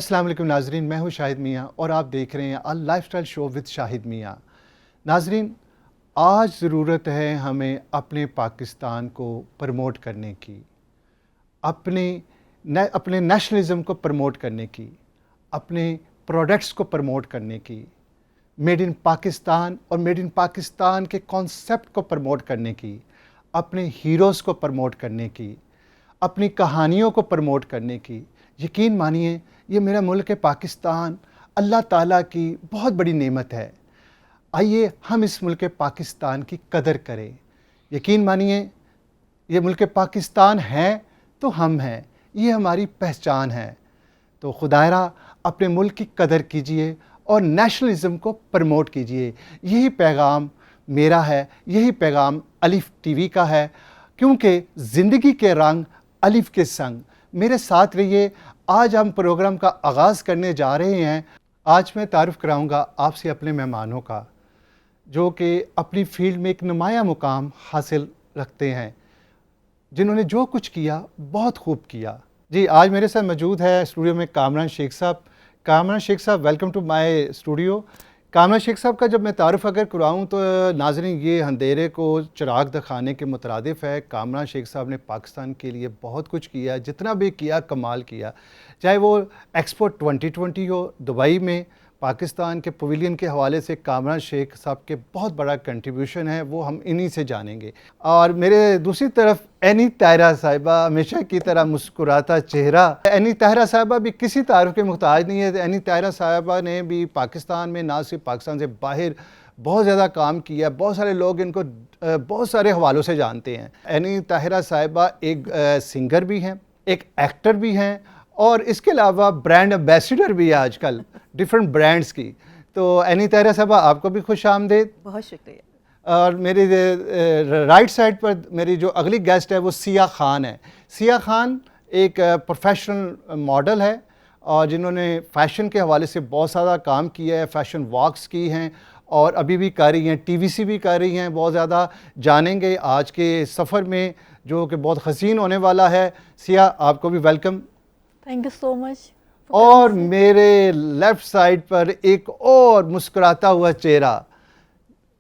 अस्सलाम वालेकुम नाजरीन, मैं हूँ शाहिद मियाँ और आप देख रहे हैं a lifestyle show with Shahid मियाँ। नाजरीन, आज ज़रूरत है हमें अपने पाकिस्तान को प्रमोट करने की, अपने नेशनलिज़म को प्रमोट करने की, अपने प्रोडक्ट्स को प्रमोट करने की, मेड इन पाकिस्तान और मेड इन पाकिस्तान के कॉन्सेप्ट को प्रमोट करने की, अपने हीरोज़ को प्रमोट करने की, अपनी कहानियों को प्रमोट करने की। यकीन मानिए, ये मेरा मुल्क है पाकिस्तान, अल्लाह ताला की बहुत बड़ी नेमत है। आइए हम इस मुल्क पाकिस्तान की कदर करें। यकीन मानिए, ये मुल्क पाकिस्तान है तो हम हैं, ये हमारी पहचान है। तो खुदायरा अपने मुल्क की कदर कीजिए और नेशनलिज़म को प्रमोट कीजिए। यही पैगाम मेरा है, यही पैगाम अलिफ टीवी का है, क्योंकि ज़िंदगी के रंग अलिफ के संग। मेरे साथ रहिए। आज हम प्रोग्राम का आगाज़ करने जा रहे हैं। आज मैं तारुफ़ कराऊंगा आपसे अपने मेहमानों का, जो कि अपनी फील्ड में एक नुमाया मुकाम हासिल रखते हैं, जिन्होंने जो कुछ किया बहुत खूब किया। जी, आज मेरे साथ मौजूद है स्टूडियो में कामरान शेख साहब। कामरान शेख साहब, welcome to my studio. Kamran Sheikh साहब का जब मैं तारुफ़ अगर कराऊँ तो नाज़रीन, ये अंधेरे को चिराग दिखाने के मुतरादिफ़ है। कामरान शेख साहब ने पाकिस्तान के लिए बहुत कुछ किया, जितना भी किया कमाल किया। चाहे वो एक्सपो 2020 हो दुबई में, पाकिस्तान के पवेलियन के हवाले से कामरान शेख साहब के बहुत बड़ा कंट्रीब्यूशन है, वो हम इन्हीं से जानेंगे। और मेरे दूसरी तरफ एनी ताहिरा साहिबा, हमेशा की तरह मुस्कुराता चेहरा। एनी ताहिरा साहिबा भी किसी तारुफ के मुहताज नहीं है। एनी ताहिरा साहिबा ने भी पाकिस्तान में, ना सिर्फ पाकिस्तान से बाहर, बहुत ज़्यादा काम किया। बहुत सारे लोग इनको बहुत सारे हवालों से जानते हैं। एनी ताहिरा साहिबा एक सिंगर भी हैं, एक एक्टर भी हैं, और इसके अलावा ब्रांड एम्बेसडर भी है आजकल डिफरेंट ब्रांड्स की। तो एनी ताहिरा साहबा, आपको भी खुश आमदेद। बहुत शुक्रिया। और मेरी राइट साइड पर मेरी जो अगली गेस्ट है वो सिया खान है। सिया खान एक प्रोफेशनल मॉडल है और जिन्होंने फ़ैशन के हवाले से बहुत सारा काम किया है। फ़ैशन वॉक्स की हैं और अभी भी कर रही हैं, टीवीसी भी कर रही हैं। बहुत ज़्यादा जानेंगे आज के सफ़र में, जो कि बहुत हसीन होने वाला है। सिया, आपको भी welcome. Thank you so much. और मेरे लेफ़्ट साइड पर एक और मुस्कुराता हुआ चेहरा,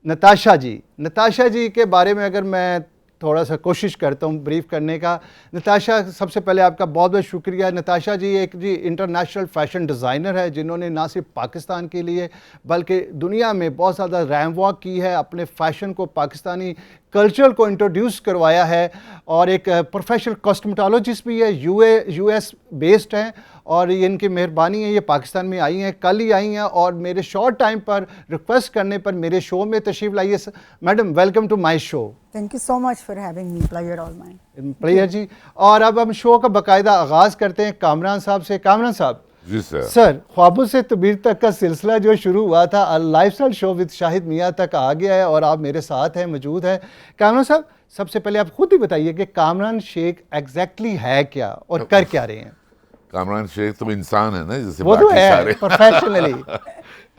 नताशा जी। नताशा जी के बारे में अगर मैं थोड़ा सा कोशिश करता हूँ ब्रीफ करने का। नताशा, सबसे पहले आपका बहुत बहुत शुक्रिया। नताशा जी एक इंटरनेशनल फ़ैशन डिज़ाइनर है, जिन्होंने ना सिर्फ पाकिस्तान के लिए बल्कि दुनिया में बहुत ज़्यादा रैम वॉक की है, अपने फ़ैशन को, पाकिस्तानी कल्चर को इंट्रोड्यूस करवाया है। और एक प्रोफेशनल कॉस्मेटोलॉजिस्ट भी है, यूएस बेस्ड हैं, और ये इनकी मेहरबानी है, ये पाकिस्तान में आई हैं, कल ही आई हैं, और मेरे शॉर्ट टाइम पर रिक्वेस्ट करने पर मेरे शो में तशरीफ़ लाइए। Madam, welcome to my show. Thank you so much for having me. Pleasure all mine. Pleasure जी। और अब हम शो का बाकायदा आगाज़ करते हैं कामरान साहब से। कामरान साहब जी सर। सर, ख्वाबों से तबीर तक का सिलसिला जो शुरू हुआ था लाइफस्टाइल शो विद शाहिद मियाँ तक आ गया है, और आप मेरे साथ हैं, मौजूद है। कामरान साहब, सबसे पहले आप खुद ही बताइए कि कामरान शेख एग्जैक्टली है क्या और कर क्या रहे हैं? कामरान शेख तो इंसान है ना, जैसे वो तो बाकी है सारे। प्रोफेशनली।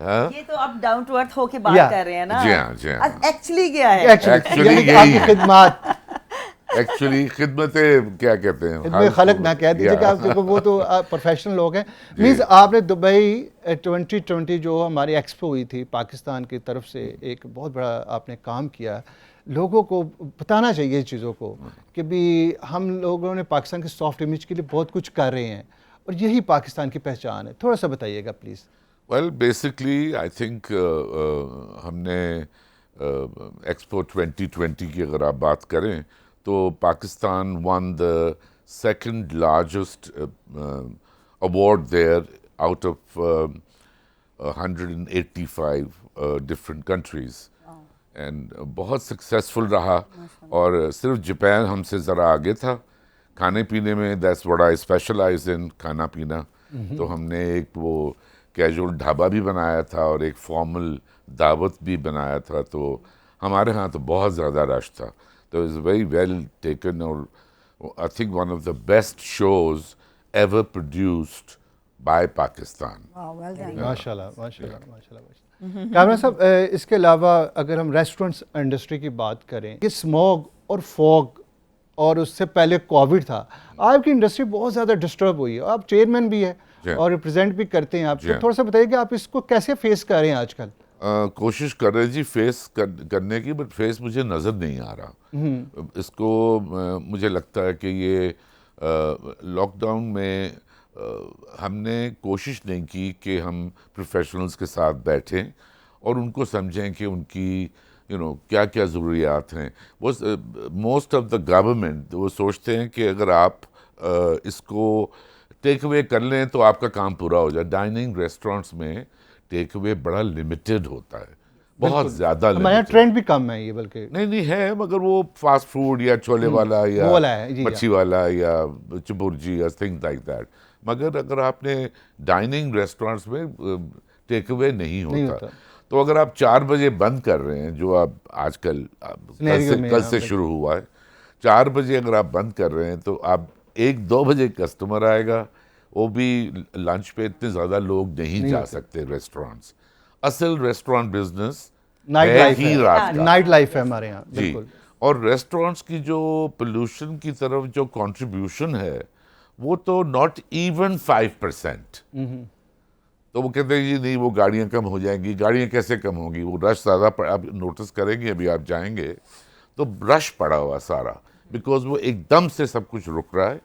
ये तो आप डाउन टू अर्थ होके बात या। कर रहे हैं ना। जी हाँ, जी हाँ। एक्चुअली क्या है? Actually यानी कि यही आपकी है। खिदमत एक्चुअली खिदमतें क्या कहते हैं, इतने खलक ना कह दीजिए कि आप, देखो वो तो प्रोफेशनल लोग हैं। मीन्स आपने दुबई 2020 जो हमारी एक्सपो हुई थी पाकिस्तान की तरफ से, एक बहुत बड़ा आपने काम किया। लोगों को बताना चाहिए इस चीज़ों को कि भी हम लोगों ने पाकिस्तान की सॉफ्ट इमेज के लिए बहुत कुछ कर रहे हैं, और यही पाकिस्तान की पहचान है। थोड़ा सा बताइएगा please. Well basically I think हमने एक्सपो 2020 की अगर आप बात करें तो Pakistan one the second largest award there out of 185 different countries, and बहुत सक्सेसफुल रहा। और सिर्फ जापान हमसे ज़रा आगे था खाने पीने में। दैट्स व्हाट आई स्पेशलाइज इन, खाना पीना। तो हमने एक वो कैजुअल ढाबा भी बनाया था और एक फॉर्मल दावत भी बनाया था। तो हमारे यहाँ तो बहुत ज़्यादा रश था। तो इट्स वेरी वेल टेकन, और I think one of the best shows ever produced by Pakistan. माशाल्लाह माशाल्लाह माशाल्लाह। कामरान साहब, इसके अलावा अगर हम रेस्टोरेंट्स इंडस्ट्री की बात करें, कि स्मॉग और फॉग और उससे पहले कोविड था, आपकी इंडस्ट्री बहुत ज़्यादा डिस्टर्ब हुई है। आप चेयरमैन भी है, जी। और रिप्रेजेंट भी करते हैं आप, जी। तो थोड़ा सा बताइए कि आप इसको कैसे फेस कर रहे हैं आजकल? कोशिश कर रहे जी फेस करने की, बट फेस मुझे नज़र नहीं आ रहा इसको। मुझे लगता है कि ये लॉकडाउन में हमने कोशिश नहीं की कि हम प्रोफेशनल्स के साथ बैठें और उनको समझें कि उनकी क्या क्या ज़रूरियात हैं। वो मोस्ट ऑफ द गवर्नमेंट वो सोचते हैं कि अगर आप इसको टेक अवे कर लें तो आपका काम पूरा हो जाए। डाइनिंग रेस्टोरेंट्स में टेक अवे बड़ा लिमिटेड होता है, बहुत ज़्यादा हमारे यहाँ लिमिटेड। ट्रेंड भी कम है ये, बल्कि नहीं है, मगर वो फास्ट फूड या छोले वाला या वो वाला है, जी, मच्छी वाला या चुबुर्जी या थिंग्स लाइक दैट। मगर अगर आपने डाइनिंग रेस्टोरेंट्स में टेक अवे नहीं होता, तो अगर आप 4 बजे बंद कर रहे हैं, जो आप आजकल कल से शुरू हुआ है, 4 बजे अगर आप बंद कर रहे हैं तो आप 1-2 बजे कस्टमर आएगा, वो भी लंच पे इतने ज़्यादा लोग नहीं जा सकते रेस्टोरेंट्स। असल रेस्टोरेंट बिजनेस नाइट लाइफ ही है, रात का। नाइट लाइफ है हमारे यहाँ, जी। बिल्कुल। और रेस्टोरेंट्स की जो पोल्यूशन की तरफ जो कंट्रीब्यूशन है वो तो नॉट इवन 5%। तो वो कहते हैं जी नहीं, वो गाड़ियाँ कम हो जाएंगी। गाड़ियाँ कैसे कम होंगी? वो रश ज़्यादा आप नोटिस करेंगे, अभी आप जाएंगे तो रश पड़ा हुआ सारा, बिकॉज वो एकदम से सब कुछ रुक रहा है,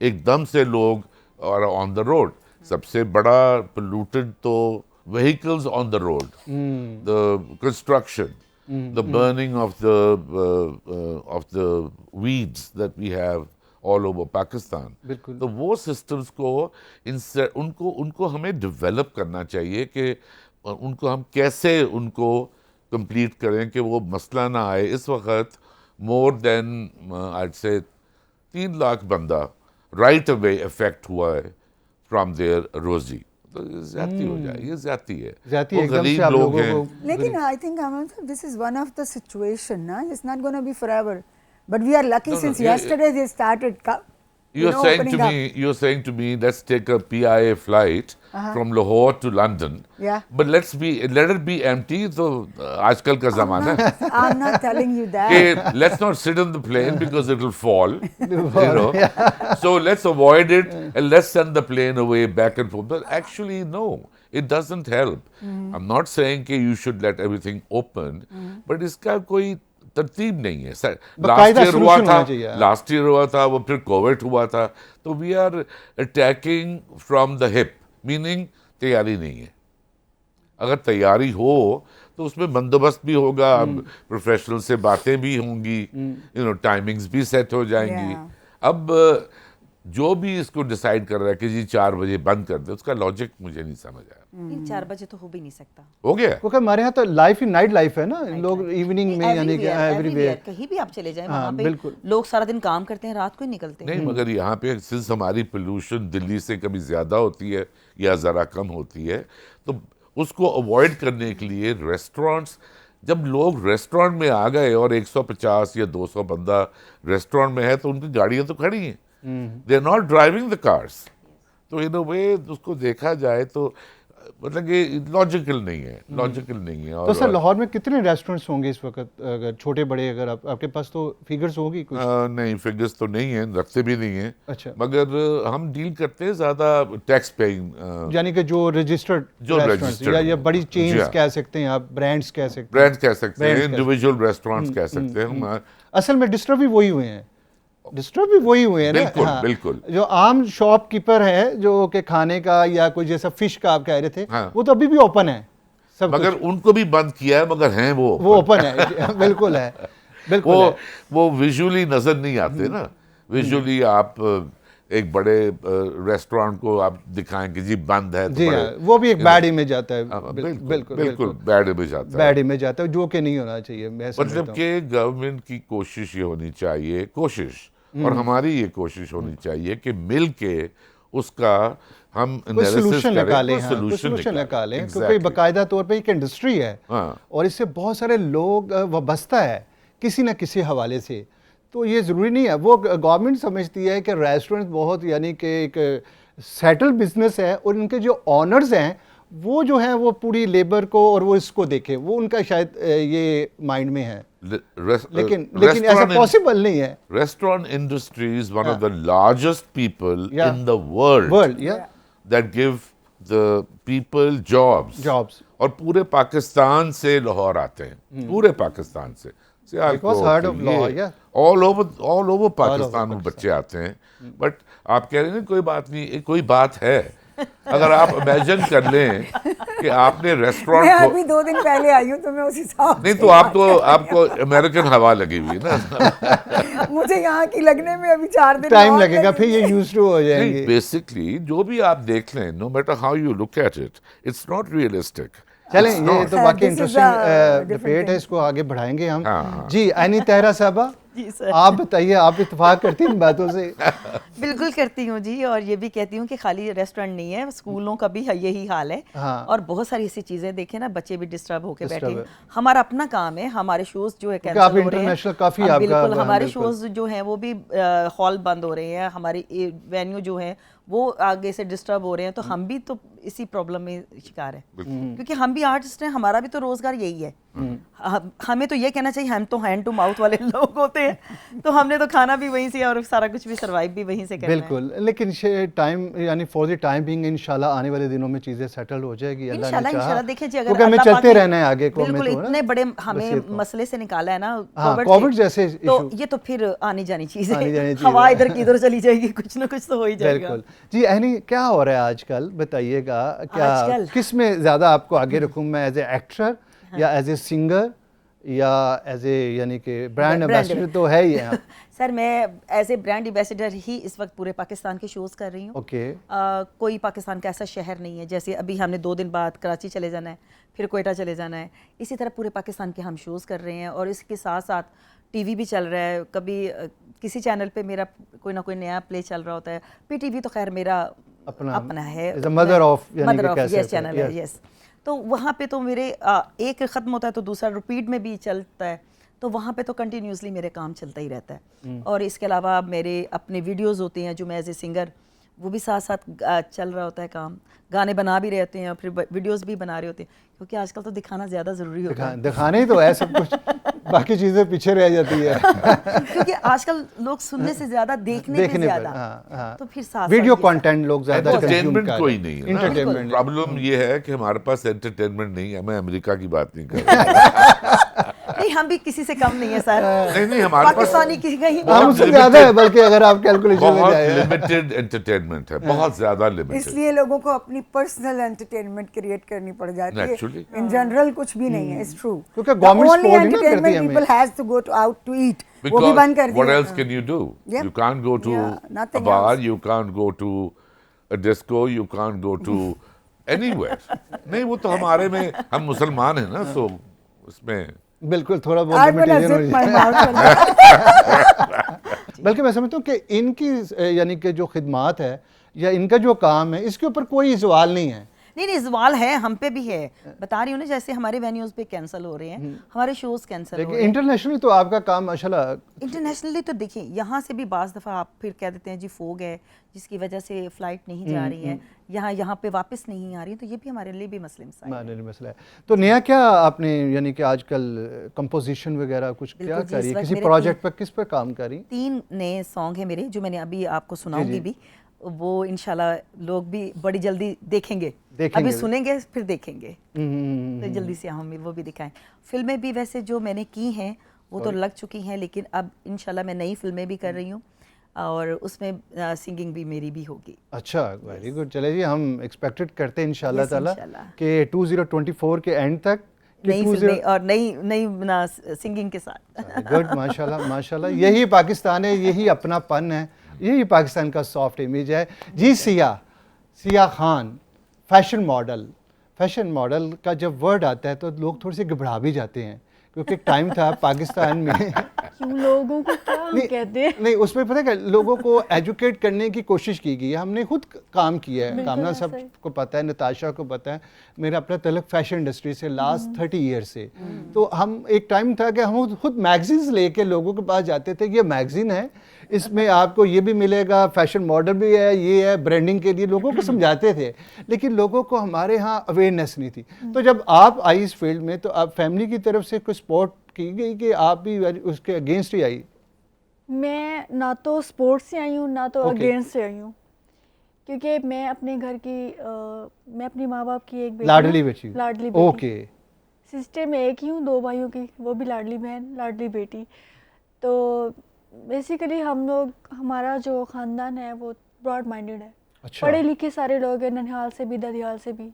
एकदम से लोग और ऑन द रोड। सबसे बड़ा पोल्यूटेड तो vehicles on the road, the construction, the burning of the weeds that we have all over Pakistan. तो वो systems को इनसे उनको हमें develop करना चाहिए कि उनको हम कैसे उनको complete करें कि वो मसला ना आए। इस वक्त more than I'd say 3 lakh बंदा right away affect हुआ है from their रोजी। तो ज्यादती हो जाए, ये ज्यादती है, वो गरीब लोग हैं। लेकिन I think this is one of the situation ना, it's not gonna be forever, but we are lucky since yesterday they started You're saying to me, let's take a PIA flight from Lahore to London. Yeah. But let it be empty. So आजकल का ज़माना है। I'm not telling you that. Hey, let's not sit on the plane because it will fall. So let's avoid it and let's send the plane away back and forth. But actually, no, it doesn't help. I'm not saying कि you should let everything open, but इसका कोई तरतीब नहीं है। Last year हुआ था, वो फिर कोविड हुआ था, तो we are attacking from the hip, meaning तैयारी नहीं है। अगर तैयारी हो तो उसमें बंदोबस्त भी होगा, प्रोफेशनल से बातें भी होंगी, टाइमिंग्स भी सेट हो जाएंगी। अब जो भी इसको डिसाइड कर रहा है कि जी 4 बजे बंद कर दे, उसका लॉजिक मुझे नहीं समझ आया। 4 बजे तो हो भी नहीं सकता। हो गया, क्योंकि हमारे यहाँ तो लाइफ ही नाइट लाइफ है ना, लोग इवनिंग में यानी कि एवरीवेयर कहीं भी आप चले जाएं, वहाँ पे लोग सारा दिन काम करते हैं, रात को ही निकलते हैं। नहीं, मगर यहाँ पे सिंस हमारी पोल्यूशन दिल्ली से कभी ज़्यादा होती है या ज़रा कम होती है, तो उसको अवॉइड करने के लिए रेस्टोरेंट्स, जब लोग रेस्टोरेंट में आ गए और 150 या 200 बंदा रेस्टोरेंट में है, तो उनकी गाड़ियाँ तो खड़ी हैं, they are not driving the cars. तो इन अ वे उसको देखा जाए तो मतलब कि लॉजिकल नहीं है। तो सर लाहौर में कितने रेस्टोरेंट्स होंगे इस वक्त, अगर छोटे बड़े, अगर आपके पास तो फिगर्स होगी कुछ? नहीं, फिगर्स तो नहीं है, रखते भी नहीं है। अच्छा। मगर हम डील करते हैं ज़्यादा टैक्स पेइंग, यानी कि जो रजिस्टर्ड या बड़ी चेन्स कह सकते हैं आप, ब्रांड्स कह सकते हैं, इंडिविजुअल रेस्टोरेंट्स कह सकते हैं हम। असल में डिस्टर्ब भी वही हुए हैं बिल्कुल, हाँ, बिल्कुल। जो आम शॉपकीपर है जो कि खाने का या कोई जैसा फिश का आप कह रहे थे, हाँ। वो तो अभी भी ओपन है सब, मगर उनको भी बंद किया है, मगर हैं वो ओपन है। बिल्कुल है, बिल्कुल वो विजुअली नजर नहीं आते ना। विजुअली आप एक बड़े रेस्टोरेंट को आप दिखाएं कि जी बंद है, जी हाँ, वो भी एक बैड इमेज आता है। बिल्कुल बैड इमेज आता है, जो कि नहीं होना चाहिए। मतलब कि गवर्नमेंट की कोशिश ये होनी चाहिए, और हमारी ये कोशिश होनी चाहिए कि मिल के उसका हम सोल्यूशन निकालें, क्योंकि बाकायदा तौर पे एक इंडस्ट्री है और इससे बहुत सारे लोग वाबस्ता है किसी न किसी हवाले से। तो ये ज़रूरी नहीं है, वो गवर्नमेंट समझती है कि रेस्टोरेंट बहुत यानी कि एक सेटल बिजनेस है, और इनके जो ऑनर्स हैं वो जो है वो पूरी लेबर को और वो इसको देखे, वो उनका शायद ये माइंड में है। लेकिन ऐसा पॉसिबल नहीं है। Restaurant industry is one of the largest people in the world. that give the people jobs. और पूरे पाकिस्तान से लाहौर आते हैं, पूरे पाकिस्तान से। Because heard of Lahore, yeah. all over Pakistan में बच्चे आते हैं। बट आप कह रहे हैं कोई बात नहीं, कोई बात है। अगर आप इमेजिन कर लें कि आपने रेस्टोरेंट मैं अभी 2 दिन पहले आई हूँ, तो मैं उस हिसाब नहीं, तो आपको अमेरिकन हवा लगी हुई ना। मुझे यहाँ की लगने में अभी 4 दिन टाइम लगेगा, फिर ये यूज्ड टू हो जाएंगे। बेसिकली जो भी आप देख लें, no matter how you look at it, it's not realistic. चलें, ये तो बाकी इंटरेस्टिंग डिबेट है, इसको आगे बढ़ाएंगे हम। जी एनी तहरा साहबा, जी सर, आप बताइए, आप इत्तेफाक करती हैं इन बातों से? बिल्कुल करती हूँ जी, और ये भी कहती हूँ कि खाली रेस्टोरेंट नहीं है, स्कूलों का भी यही हाल है। हाँ। और बहुत सारी ऐसी चीजें देखें ना, बच्चे भी डिस्टर्ब होके बैठे हैं। हमारा अपना काम है, हमारे शोज जो है कैंसिल आप हो रहे हैं, इंटरनेशनल काफी अब आपका बिल्कुल हमारे बिल्कुल। शोज जो हैं वो भी हॉल बंद हो रहे हैं, हमारी वेन्यू जो है वो आगे से डिस्टर्ब हो रहे हैं, तो हम भी तो इसी प्रॉब्लम में शिकार है, क्योंकि हम भी आर्टिस्ट हैं, हमारा भी तो रोजगार यही है। हमें तो ये कहना चाहिए हम तो हैंड टू माउथ वाले लोग होते हैं, तो हमने तो खाना भी वहीं से और सारा कुछ भी सरवाइव भी वहीं से करना है। बिल्कुल, लेकिन टाइम यानी फॉर द टाइम बिंग इंशाल्लाह आने वाले दिनों में चीजें सेटल हो जाएगी, अल्लाह ने चाहा। इंशाल्लाह देखिए जी, अगर क्योंकि हमें अल्लाह चलते पाक ने रहना है आगे को, बिल्कुल हमें तो इतने बड़े हमें वसीयत को। मसले से निकाला है ना कोविड जैसे तो issue। ये तो फिर आनी जानी चीज आनी जानी है, चीज़ हवा है। इधर की इधर चली जाएगी, कुछ ना कुछ तो हो ही जाएगा। बिल्कुल जी। यानी क्या हो रहा है आजकल, बताइएगा, क्या आजकल? किस में ज़्यादा आपको आगे रखूँ मैं, एज ए एक्टर या एज ए सिंगर या एज ए यानी कि ब्रांड एम्बेसडर तो है ही हैं आप? सर मैं एज ए ब्रांड एम्बेसडर ही इस वक्त पूरे पाकिस्तान के शोज़ कर रही हूँ। ओके। कोई पाकिस्तान का ऐसा शहर नहीं है, जैसे अभी हमने 2 दिन बाद कराची चले जाना है, फिर कोयटा चले जाना है, इसी तरह पूरे पाकिस्तान के हम शोज़ कर रहे हैं। और इसके साथ साथ टीवी भी चल रहा है, कभी किसी चैनल पे मेरा कोई ना कोई नया प्ले चल रहा होता है। पीटीवी तो खैर मेरा अपना है, मदर ऑफ यस चैनल है, यस। तो वहाँ पे तो मेरे एक ख़त्म होता है तो दूसरा रिपीट में भी चलता है, तो वहाँ पे तो कंटिन्यूसली मेरे काम चलता ही रहता है। और इसके अलावा मेरे अपने वीडियोस होते हैं जो मैं एज ए सिंगर, वो भी साथ साथ चल रहा होता है काम, गाने बना भी रहते हैं और फिर वीडियोस भी बना रहे होते हैं, क्योंकि आजकल तो दिखाना ज़्यादा ज़रूरी होता है। दिखाने ही तो है सब कुछ, बाकी चीज़ें पीछे रह जाती है। क्योंकि आजकल लोग सुनने से ज़्यादा देखने पे ज़्यादा, तो फिर साथ वीडियो कंटेंट लोग ज़्यादा एंटरटेनमेंट कोई नहीं है। एंटरटेनमेंट प्रॉब्लम ये है कि हमारे पास एंटरटेनमेंट नहीं है। मैं अमेरिका की बात नहीं कर रहा। नहीं, हम भी किसी से कम नहीं है सर। नहीं हमारे पास पाकिस्तानी की कहीं हमसे ज़्यादा है, बल्कि अगर आप कैलकुलेशन में बहुत जाए। लिमिटेड एंटरटेनमेंट है, बहुत ज़्यादा लिमिटेड। इसलिए लोगों को अपनी पर्सनल एंटरटेनमेंट क्रिएट करनी पड़ जाती है। Naturally। इन जनरल कुछ भी नहीं है, इट्स ट्रू। क्योंकि गवर्नमेंट सपोर्ट नहीं करती एंटरटेनमेंट हमें। People has to go out to eat, वो भी Because बंद कर दिया। what else can you do? Yeah. You can't go to Yeah, nothing a bar, else. you can't go to a disco, you can't go to anywhere. नहीं, वो तो हमारे में, हम मुसलमान हैं ना, तो उसमें बिल्कुल थोड़ा बहुत I'm gonna लिमिटेशन हो zip my जाए। mouth for that। बल्कि मैं समझता हूँ कि इनकी यानी कि जो खिदमात है या इनका जो काम है, इसके ऊपर कोई सवाल नहीं है। नहीं सवाल है, हम पे भी है। बता रही हूँ ना, जैसे हमारे वेन्यूज पे कैंसिल हो रहे हैं, हमारे शोज कैंसिल हो लेकिन रहे हैं। इंटरनेशनली तो आपका काम माशाल्लाह। इंटरनेशनली तो देखिए, यहाँ से भी बाज़ दफ़ा आप फिर कह देते हैं जी फोग है, जिसकी वजह से फ़्लाइट नहीं जा रही है, यहाँ पे वापस नहीं आ रही है, तो ये भी हमारे लिए भी मसला है। तो नया क्या आपने यानी कि आजकल कंपोजिशन वगैरह कुछ क्या कर रही है, किसी प्रोजेक्ट पर किस पर काम कर रही? 3 नए सॉन्ग हैं मेरे, जो मैंने अभी आपको सुनाऊंगी भी, वो इंशाल्लाह लोग भी बड़ी जल्दी देखेंगे। अभी सुनेंगे फिर देखेंगे, तो जल्दी से हम वो भी दिखाएं। फिल्में भी वैसे जो मैंने की हैं वो तो लग चुकी हैं, लेकिन अब इंशाल्लाह मैं नई फिल्में भी कर रही हूँ और उसमें सिंगिंग भी मेरी भी होगी। अच्छा, वेरी गुड। चले जी, हम एक्सपेक्टेड करते हैं इंशाल्लाह ताला कि 2024 के एंड तक नई फिल्में और नई सिंगिंग के साथ। गुड, माशाल्लाह माशाल्लाह। यही पाकिस्तान है, यही अपनापन है, यही पाकिस्तान का सॉफ्ट इमेज है जी। सिया खान फैशन मॉडल का जब वर्ड आता है तो लोग थोड़े से घबरा भी जाते हैं, क्योंकि एक टाइम था पाकिस्तान में क्यों लोगों को क्या हम कहते हैं? नहीं, उसमें पता है क्या, लोगों को एजुकेट करने की कोशिश की गई है। हमने खुद काम किया है, कामना सबको पता है, नताशा को पता है, मेरा अपना तलक फैशन इंडस्ट्री से लास्ट 30 ईयर से। तो हम एक टाइम था कि हम खुद मैगजीन्स लेके लोगों के पास जाते थे, ये मैगजीन है, इसमें आपको ये भी मिलेगा, फैशन मॉडल भी है, ये है, ब्रांडिंग के लिए लोगों को समझाते थे, लेकिन लोगों को हमारे यहाँ अवेयरनेस नहीं थी। तो जब आप आई इस फील्ड में, तो आप फैमिली की तरफ से कुछ सपोर्ट की गई कि आप भी उसके अगेंस्ट ही आई? मैं ना तो स्पोर्ट्स से आई हूँ ना तो अगेंस्ट से आई हूँ, क्योंकि मैं अपने घर की मैं अपनी माँ बाप की एक बेटी लाडली हूँ, बेटी। लाडली बेटी। ओके। सिस्टर में एक ही हूँ, 2 भाइयों की, वो भी लाडली बहन लाडली बेटी। तो बेसिकली हम लोग, हमारा जो ख़ानदान है वो ब्रॉड माइंडेड है, अच्छा। पढ़े लिखे सारे लोग हैं, ननिहाल से भी ददियाल से भी,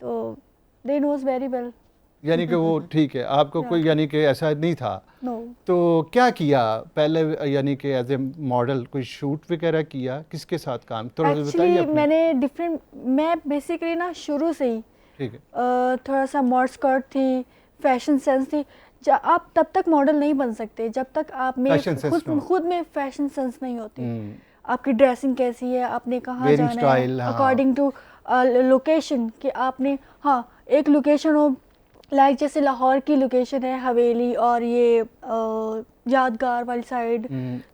तो दे नोज वेरी वेल। यानी कि वो ठीक है, आपको कोई यानी कि ऐसा नहीं था। नो। तो क्या किया पहले, यानी कि एज ए मॉडल कोई शूट वगैरह किया, किसके साथ काम, थोड़ा सा बताइए एक्चुअली अपने। मैंने डिफरेंट, मैं बेसिकली ना शुरू से ही ठीक है। थोड़ा सा मॉड स्कर्ट थी, फैशन सेंस थी। आप तब तक मॉडल नहीं बन सकते जब तक आप में Fashion sense ना हो। खुद में फैशन सेंस नहीं होती। आपकी ड्रेसिंग कैसी है, आपने कहाँ Wearing जाना style, है, हाँ। अकॉर्डिंग टू लोकेशन, कि आपने, हाँ, एक लोकेशन हो, लाइक जैसे लाहौर की लोकेशन है हवेली और ये यादगार वाली साइड,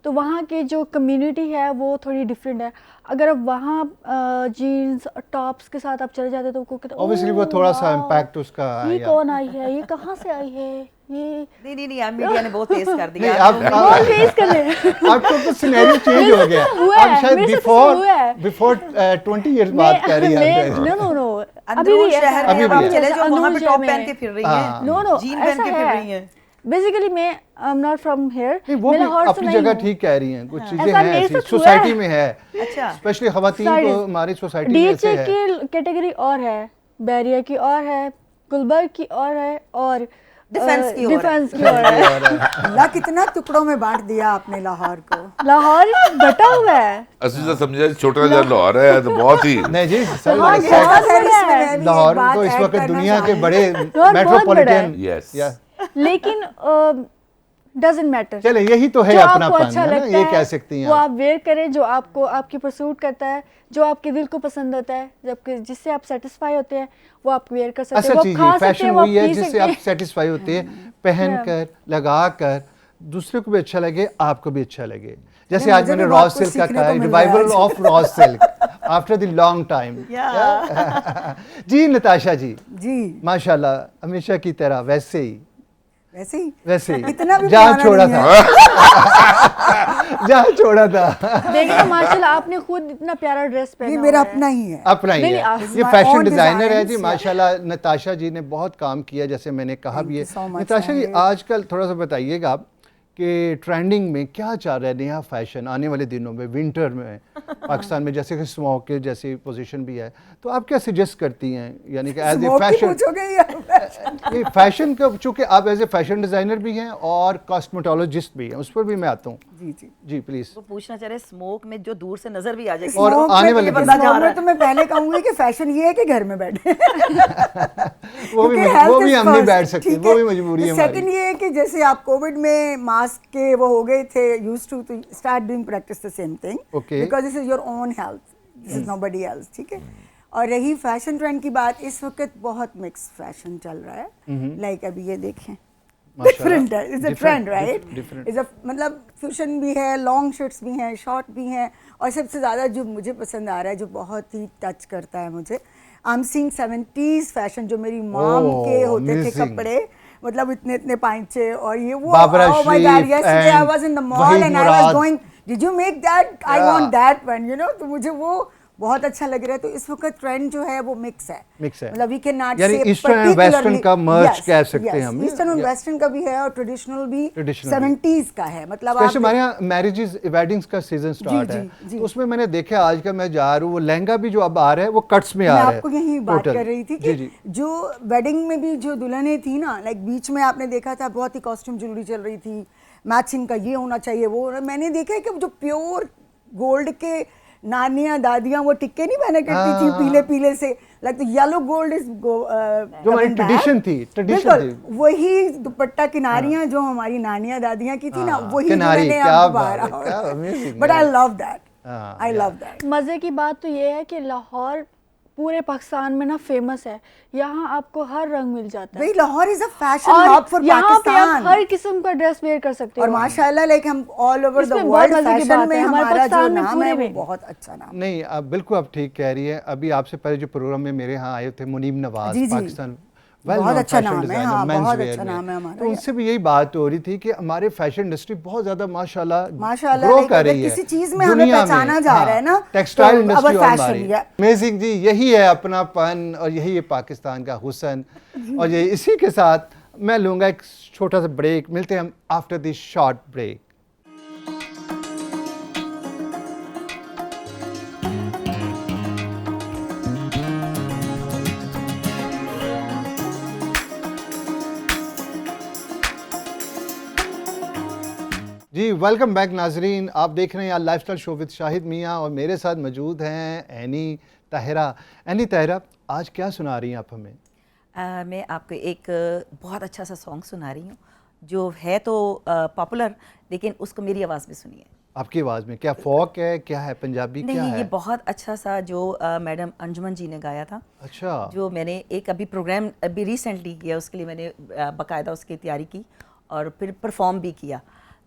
तो वहाँ की जो कम्युनिटी है वो थोड़ी डिफरेंट है। अगर आप वहाँ जीन्स टॉप्स के साथ आप चले जाते तो को कहते, ऑब्वियसली वो थोड़ा सा इम्पैक्ट उसका ये आया। कौन आई है, ये कहाँ से आई है, ये नहीं यार, मीडिया ने बहुत तेज कर दिया। नहीं, बहुत फेस कर रहे हैं। आपको तो सिनेरियो चेंज हो गया। हुआ आप है, शायद मेरे साथ ऐसा हुआ है। बिफोर 20 इयर्स बात कर रही हैं। नो अंदरून शहर में अब आप चले जाओ, वहाँ पे टॉप पहन के फिर रही हाँ। हैं, नो जीन पहन के फिर रही हैं। बेसिकली मैं I am not from here, नहीं, वो मैं भी लाहौर से अपनी नहीं जगह हूँ। ठीक कह रही हैं, कुछ चीजें ऐसा हैं मेरे ऐसी साथ हुआ सोसाइटी है। में है, अच्छा। स्पेशली खवातीन Sorry. को हमारी सोसाइटी में ऐसे डीएचए है। की कैटेगरी और है, बैरिया की और है, गुलबर्ग की और है, और डिफेंस की और है। डिफेंस की और है। अल्लाह, कितना टुकड़ों में बांट दिया आपने लाहौर को। लाहौर बटा हुआ है। असली तो समझा छोटा जा लाहौर है तो बहुत ही नहीं जी, सर लाहौर सर- बहुत खैर, बड़ा इसमें है। मैं भी एक लाहौर बात तो इस ऐड वक्त करना दुनिया के चाहूंगी। बड़े बहुत मेट्रोपॉलिटन बड़ा है। Yes. लेकिन डजंट मैटर, चले यही तो है जो आपको अपनापन, अच्छा है ना, लगता ये है कह सकती हैं वो आप। आप वेयर करें, जो आपको आपकी परसूट करता है, जो आपके दिल को पसंद होता है, जबकि जिससे आप सेटिस्फाई होते हैं वो आप वेयर कर सकते हैं, असल वो चीज खा सकते फैशन हैं, वो वही है पी जिससे सकते आप हैं। सेटिस्फाई होते हैं, पहन कर, लगा कर, दूसरे को भी अच्छा लगे, आपको भी अच्छा लगे। जैसे नहीं, आज मुझे मैंने भी रॉ बहुत कुछ सिल्क का सीखने कहा, को मिल रहा है रिवाइवल आज। Of raw silk after the long time. जी नताशा जी, जी, माशाल्लाह हमेशा की तरह वैसे ही वैसे ही इतना भी जहाँ पुराना छोड़ा नहीं था है। जहाँ छोड़ा था। देखिए ना, माशाल्लाह आपने खुद इतना प्यारा ड्रेस पहना ये हुआ मेरा है। अपना ही है। अपना ही नहीं, है, नहीं, ये my फैशन own डिजाइनर है designs, जी। yeah. माशाल्लाह नताशा जी ने बहुत काम किया, जैसे मैंने कहा Thank भी you है। so much, नताशा जी Sahib. आजकल थोड़ा सा बताइएगा आप कि ट्रेंडिंग में क्या चल रहा है, नया फैशन आने वाले दिनों में, विंटर में पाकिस्तान में, जैसे कि स्मोक के जैसी पोजीशन भी है, तो आप क्या सजेस्ट करती हैं, यानी कि एज ए Smoke की फैशन, पूछोगे या fashion? ये फैशन का, चूंकि आप एज ए फैशन डिजाइनर भी हैं और कॉस्मेटोलॉजिस्ट भी हैं, उस पर भी मैं आता हूँ। जी जी प्लीज। वो पूछना चाह रहे स्मोक में जो दूर से नजर भी आ जाएगी, और Smoke आने में- वाले बंदा जा smoke रहा में है। तो मैं पहले कहूंगी कि फैशन ये है कि घर में बैठे। वो भी हम नहीं बैठ सकते, वो भी मजबूरी है सेकंड हमारी। ये है कि जैसे आप कोविड में मास्क के वो हो गए थे used to start doing practice the same thing, Okay. Because this is your own health, this is nobody else, ठीक है। और रही फैशन ट्रेंड की बात, इस वक्त बहुत मिक्स फैशन चल रहा है। लाइक अभी ये देखें, डिफरेंट है, it's a trend, right? It's a, मतलब फ्यूजन भी है, लॉन्ग शर्ट्स भी हैं, शॉर्ट भी हैं, और सबसे ज़्यादा जो मुझे पसंद आ रहा है, जो बहुत ही टच करता है मुझे, I am seeing 70s fashion, जो मेरी मॉम Oh, के होते थे amazing. कपड़े, मतलब इतने इतने पांचे और ये वो। Babra oh my God, Sharif yesterday I and was in the mall Waheed and I was Murad. going, did you make that? I Yeah. want that one, you know? तो मुझे वो बहुत अच्छा लग रहा है। तो इस वक्त ट्रेंड जो है वो मिक्स है, मिक्स है, मतलब वी कैन नॉट यानी से ईस्टर्न एंड वेस्टर्न का मर्ज कह सकते हैं हम। ईस्टर्न और वेस्टर्न का भी है और ट्रेडिशनल भी Traditional 70s का है, मतलब स्पेशली आप हमारे यहाँ मैरिजेस वेडिंग्स का सीजन स्टार्ट जी, है, जी। तो उसमें मैंने देखा आजकल मैं जा रहा हूँ, वो लहंगा भी जो अब आ रहा है वो कट्स में मैं आ रहा है। आपको यही बात total। कर रही थी जी कि जी जो वेडिंग में भी जो दुल्हनें थी ना, लाइक बीच में आपने देखा था बहुत ही कॉस्ट्यूम ज्वेलरी चल रही थी, मैचिंग का ये होना चाहिए वो, मैंने देखा है कि जो प्योर गोल्ड के नानियां दादियां वो टिक्के नहीं पहना करती थी पीले पीले से, like the yellow gold is जो हमारी ट्रेडिशन थी, ट्रेडिशन थी, वही दुपट्टा किनारियां जो हमारी नानियां दादियां की थी ना, वही किनारी, दुल्हनें क्या आपको बात बाहर है, क्या amazing बट है। आई लव दैट, हाँ, आई लव दैट। मज़े की बात तो ये है कि लाहौर पूरे पाकिस्तान में ना फेमस है, यहाँ आपको हर रंग मिल जाता है, भाई लाहौर इज अ फैशन और हब फॉर यहाँ पे आप पाकिस्तान, हर किस्म का ड्रेस वेयर कर सकते हो। और माशाल्लाह लाइक हम ऑल ओवर द इसमें बहुत वर्ल्ड मजे की फैशन बात में है, हमारे हमारा जो पाकिस्तान में नाम पूरे है वो में। बहुत अच्छा नाम है। नहीं आप बिल्कुल आप ठीक कह रही है। अभी आपसे पहले जो प्रोग्राम में मेरे यहाँ आए थे मुनीब नवाज, जी, जी। पाकिस्तान बहुत अच्छा नाम है, हाँ, बहुत अच्छा नाम है हमारा। तो उनसे भी यही बात हो रही थी कि हमारे फैशन इंडस्ट्री बहुत ज्यादा माशाल्लाह ग्रो कर रही है, किसी चीज में हमें पहचाना जा रहा है ना, टेक्सटाइल इंडस्ट्री और फैशन। हमारी अमेजिंग जी, यही है अपनापन और यही है पाकिस्तान का हुस्न। और ये इसी के साथ मैं लूंगा एक छोटा सा ब्रेक, मिलते हैं हम आफ्टर दिस शॉर्ट ब्रेक। जी वेलकम बैक नाजरीन, आप देख रहे हैं लाइफस्टाइल शो विद शाहिद मियाँ और मेरे साथ मौजूद हैं एनी ताहिरा। एनी ताहिरा, आज क्या सुना रही हैं आप हमें? मैं आपको एक बहुत अच्छा सा सॉन्ग सुना रही हूँ जो है तो पॉपुलर, लेकिन उसको मेरी आवाज़ में सुनिए। आपकी आवाज़ में क्या फोक है, क्या है, पंजाबी, क्या नहीं, है? ये बहुत अच्छा सा जो मैडम अंजुमन जी ने गाया था। अच्छा। जो मैंने एक अभी प्रोग्राम अभी रिसेंटली किया, उसके लिए मैंने बाकायदा उसकी तैयारी की और फिर परफॉर्म भी किया,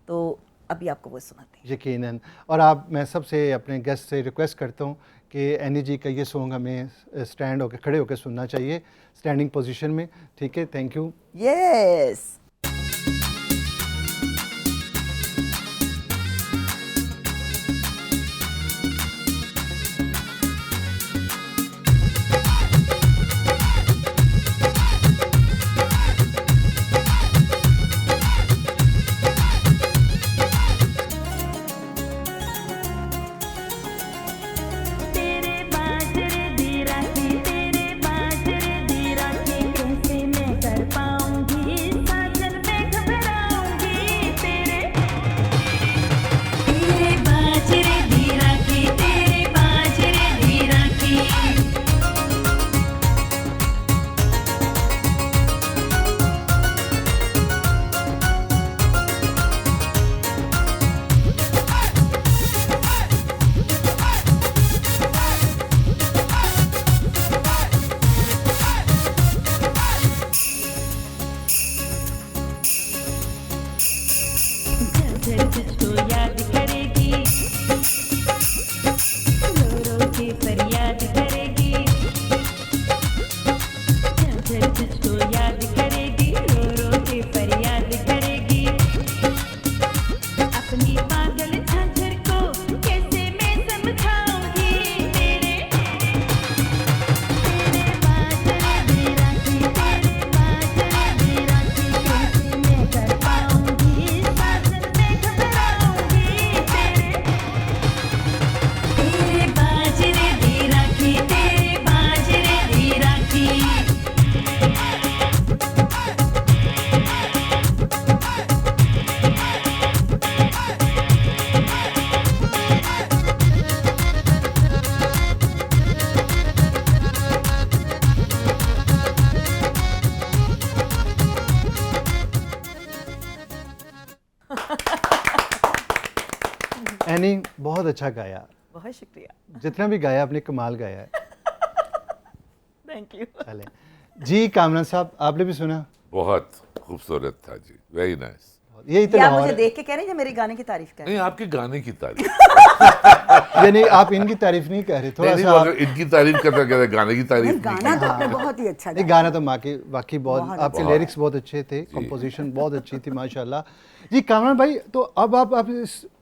तो अभी आपको वो सुनाते हैं। यकीनन। और आप, मैं सबसे अपने गेस्ट से रिक्वेस्ट करता हूँ कि एनी जी का ये सॉन्ग हमें स्टैंड होकर, खड़े होकर सुनना चाहिए, स्टैंडिंग पोजीशन में। ठीक है, थैंक यू। यस। एनी बहुत अच्छा गाया, बहुत शुक्रिया। जितना भी गाया आपने कमाल गाया है। Thank you. चलें जी, कामरान साहब आपने भी सुना? बहुत खूबसूरत था जी, वेरी नाइस। यही तो क्या आप लाहौर मुझे है। देख के कह रहे हैं या मेरे गाने की तारीफ कर रहे नहीं, आपके गाने की तारीफ यानी आप इनकी तारीफ नहीं कर रहे, थोड़ा नहीं, सा नहीं, आप- अगर इनकी तारीफ करता कहता गाने की तारीफ नहीं गाना तो आपने बहुत ही अच्छा नहीं, गाया। गाना तो वाकई बहुत आपके बहुत। लिरिक्स बहुत अच्छे थे, कंपोजिशन बहुत अच्छी थी माशाल्लाह जी। कामरान भाई, तो अब आप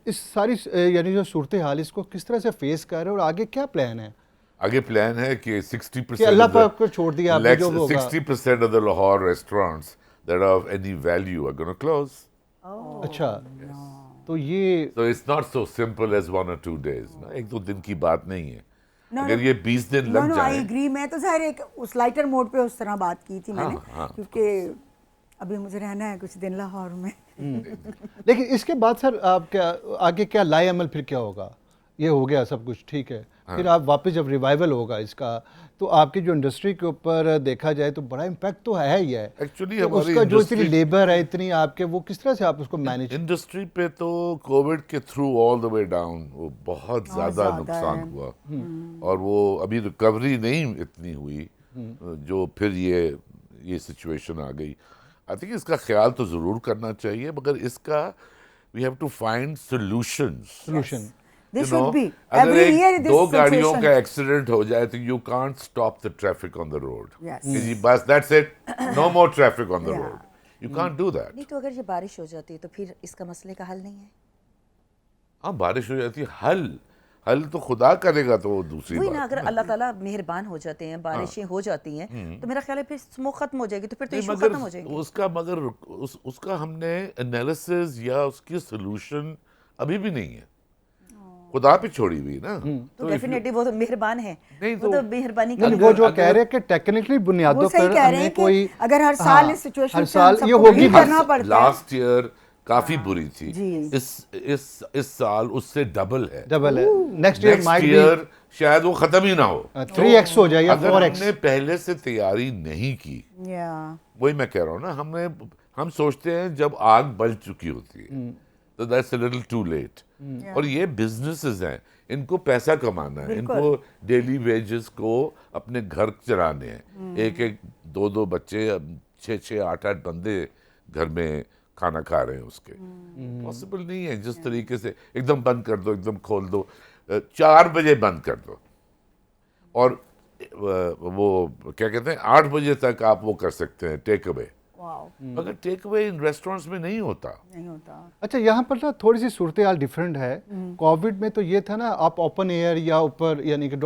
इस सारी यानी जो सूरत हाल, इसको किस तरह से फेस कर रहे हो और आगे क्या प्लान है? आगे प्लान है कि 60% कि अल्लाह पाक को छोड़ दिया आपने, जो होगा। 60% of the Lahore restaurants that are of any value are going to close. अच्छा, तो ये So it's not so simple as 1 or 2 days. ना, 1-2 दिन की बात नहीं है। No, अगर no. ये 20 दिन नो लग नो, आई जाए, एग्री। मैं तो ज़ाहिर एक उस लाइटर मोड पे उस तरह बात की थी मैंने, हाँ। क्योंकि अभी मुझे रहना है कुछ दिन लाहौर में। लेकिन इसके बाद सर आप क्या आगे क्या लाए अमल, फिर क्या होगा? ये हो गया सब कुछ ठीक है, फिर आप वापस जब रिवाइवल होगा इसका, तो आपकी जो इंडस्ट्री के ऊपर देखा जाए तो बड़ा इम्पैक्ट तो है ही है। Actually तो हमारी उसका जो इतनी industry- लेबर है, इतनी आपके, वो किस तरह से आप उसको मैनेज? इंडस्ट्री पे तो कोविड के through all the way down वो बहुत ज़्यादा ज़्यादा नुकसान है। हुआ, और वो अभी रिकवरी नहीं इतनी हुई, जो फिर ये सिचुएशन आ गई। आई थिंक इसका ख्याल तो ज़रूर करना चाहिए, मगर इसका we have to find solutions. Solution They You should know, be. अगर Every एक- year this दो गाड़ियों situation- का एक्सीडेंट हो जाए तो you can't stop the traffic on the road. Yes. कि जी बस that's it, no more traffic on the Yeah. road. You can't do that. नहीं तो अगर ये बारिश हो जाती है तो फिर इसका मसले का हल नहीं है। हाँ बारिश हो जाती है, हल तो खुदा करेगा तो वो दूसरी वही ना, बात अगर है। अल्लाह ताला मेहरबान हो जाते हैं, बारिशें हो जाती हैं, तो मेरा ख्याल है फिर स्मोक खत्म हो जाएगी, तो फिर तो नहीं, इशू मगर खत्म हो जाएंगे। उसका हमने एनालिसिस या उसकी सोल्यूशन अभी भी नहीं है, खुदा पे छोड़ी हुई ना। तो डेफिनेटली वो तो मेहरबान है, नहीं वो तो मेहरबानी नहीं, कर वो जो कह रहे हैं कि टेक्निकली बुनियादों वो सही पर कह रहे हमें हैं कोई कि अगर हर साल हाँ, इस सिचुएशन हर से साल हम ये सबको होगी डील भी। करना पड़ता है। लास्ट ईयर काफी बुरी थी, जी। इस साल उससे डबल है। डबल है, next year next might year शायद वो खत्म ही ना हो, 3x हो जाए या अगर 4x। हमने पहले से तैयारी नहीं की, Yeah. वही मैं कह रहा हूँ ना, हम सोचते हैं जब आग बल चुकी होती है तो that's a little too late. और ये बिजनेसेस हैं, इनको पैसा कमाना है, इनको डेली वेजेस को अपने घर चलाने हैं। एक एक दो दो बच्चे, 6 8 8 बंदे घर में खाना खा रहे हैं, उसके पॉसिबल नहीं है जिस तरीके से एकदम बंद कर दो, एकदम खोल दो, 4 बजे बंद कर दो और वो क्या कहते हैं 8 बजे तक आप वो कर सकते हैं टेक अवे। Wow. मगर टेक अवे इन रेस्टोरेंट्स में नहीं होता। नहीं होता। अच्छा, यहाँ पर ना थोड़ी सी सूरत हाल डिफरेंट है। कोविड में तो ये था ना, आप ओपन एयर या ऊपर यानी कि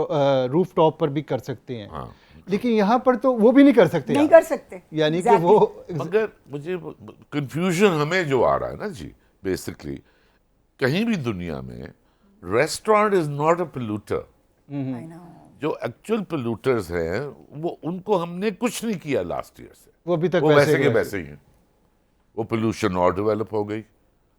रूफ टॉप पर भी कर सकते हैं, हाँ। लेकिन यहाँ पर तो वो भी नहीं कर सकते नहीं आप। कर सकते। यानी कि Exactly. वो मगर मुझे कंफ्यूजन हमें जो आ रहा है ना जी, बेसिकली कहीं भी दुनिया में restaurant is not a polluter. I know. जो एक्चुअल पोल्यूटर्स हैं वो उनको हमने कुछ नहीं किया लास्ट ईयर से, वो अभी तक वो वैसे के वैसे वैसे ही हैं। वो पोल्यूशन और डेवलप हो गई।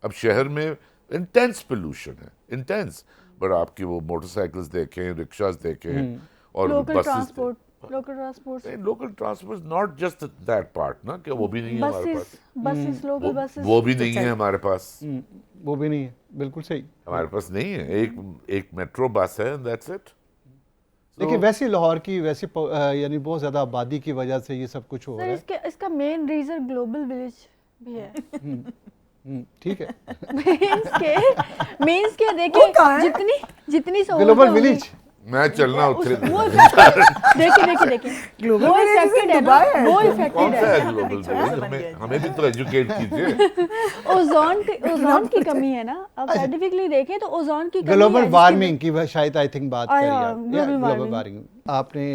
अब शहर में इंटेंस पोल्यूशन है, इंटेंस। बट आपकी वो मोटरसाइकिल्स देखें, रिक्शास देखें और local transport local transport not just that part ना, कि वो भी नहीं है हमारे पास। बसेस लोकल बसेस वो भी नहीं है हमारे पास। वो भी नहीं है, बिल्कुल सही। हमारे पास नहीं है, एक मेट्रो बस है, दैट्स इट। लेकिन वैसे लाहौर की वैसे यानी बहुत ज़्यादा आबादी की वजह से ये सब कुछ हो रहा सर है। इसका मेन रीजन ग्लोबल विलेज भी है। ठीक है, मींस के देखिए कहाँ है? जितनी सहूलतें ग्लोबल होंगी- विलेज। मैं चलना उतरे वो देखिए Global वो village इफेक्टेड in है ना, Dubai है। वो कौन इफेक्टेड सा है। है ग्लोबल विलेज? हमें भी तो एजुकेट कीजिए। ओजोन की कमी है ना, अब साइंटिफिकली देखें तो ओजोन की कमी ग्लोबल है, वार्मिंग की वह शायद आई थिंक बात करी हाँ, आप। global global warming। वार्मिंग आपने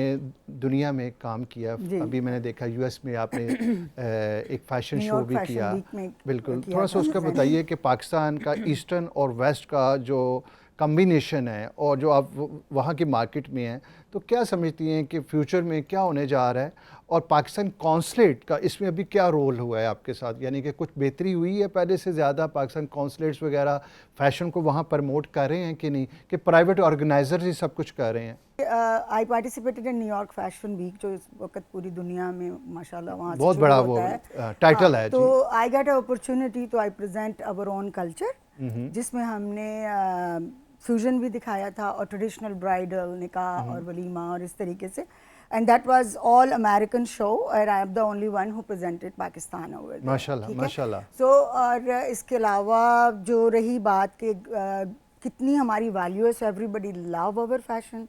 दुनिया में काम किया, अभी मैंने देखा यूएस में आपने एक फैशन शो न्यूयॉर्क भी फैशन किया। वीक में बिल्कुल, किया थोड़ा सा था उसका मैंने। बताइए कि पाकिस्तान का ईस्टर्न और वेस्ट का जो कम्बिनेशन है और जो आप वहाँ की मार्केट में हैं, तो क्या समझती हैं कि फ्यूचर में क्या होने जा रहा है, और पाकिस्तान कॉन्सुलेट का इसमें अभी क्या रोल हुआ है आपके साथ? यानी कि कुछ बेहतरी हुई है पहले से ज़्यादा? पाकिस्तान कॉन्सुलेट्स वगैरह फैशन को वहाँ प्रमोट कर रहे हैं कि नहीं, कि प्राइवेट ऑर्गेनाइजर्स ही सब कुछ कर रहे हैं? I participated in New York fashion week, जो इस वक्त पूरी दुनिया में माशाल्लाह वहाँ से बहुत शुरू बड़ा होता वो है। टाइटल हाँ, है तो जी। I get a opportunity to I present our own culture, जिसमें हमने फ्यूजन भी दिखाया था और ट्रेडिशनल ब्राइडल, निकाह और वलीमा और इस तरीके से, and that was all American show और I am the only one who presented Pakistan over there. माशाल्लाह, माशाल्लाह। सो और इसके अलावा जो रही बात कि कितनी हमारी वैल्यू है, सो एवरीबडी लव अवर फैशन,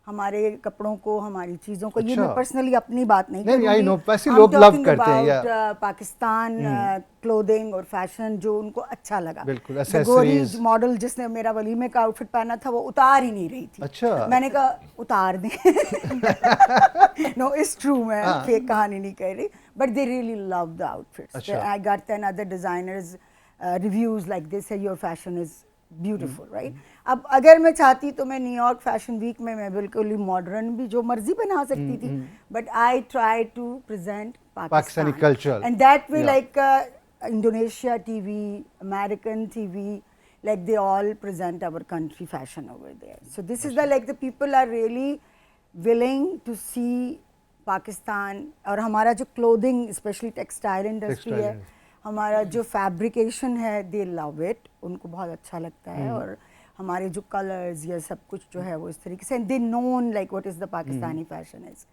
हमारे कपड़ों को, हमारी चीज़ों को। ये अच्छा। मैं पर्सनली अपनी बात नहीं नहीं, I know, करूँगी। वैसे I'm लोग love talking करते हैं, about, yeah. पाकिस्तान क्लोथिंग और फैशन जो उनको अच्छा लगा। बिल्कुल, The accessories। गोरीज मॉडल जिसने मेरा वलीमे का आउटफिट पहना था वो उतार ही नहीं रही थी। अच्छा। मैंने कहा उतार दें। नो, इट्स ट्रू, मैं फेक कहानी नहीं कह रही, but they really love the outfits. अच्छा। I got 10 other designers reviews like this, your fashion is beautiful, right? अब अगर मैं चाहती तो मैं न्यूयॉर्क फैशन वीक में मैं बिल्कुल ही मॉडर्न भी जो मर्जी बना सकती थी, but I try to present Pakistani culture। And that way Yeah. Like Indonesia TV, American TV, like they all present our country fashion over there. So this is the like the people are really willing to see Pakistan, और हमारा जो clothing, especially textile industry Textile है, हमारा जो fabrication है, they love it, उनको बहुत अच्छा लगता है, और हमारे जो colors ये सब कुछ जो है वो इस तरीके से, and they known like what is the Pakistani fashion is.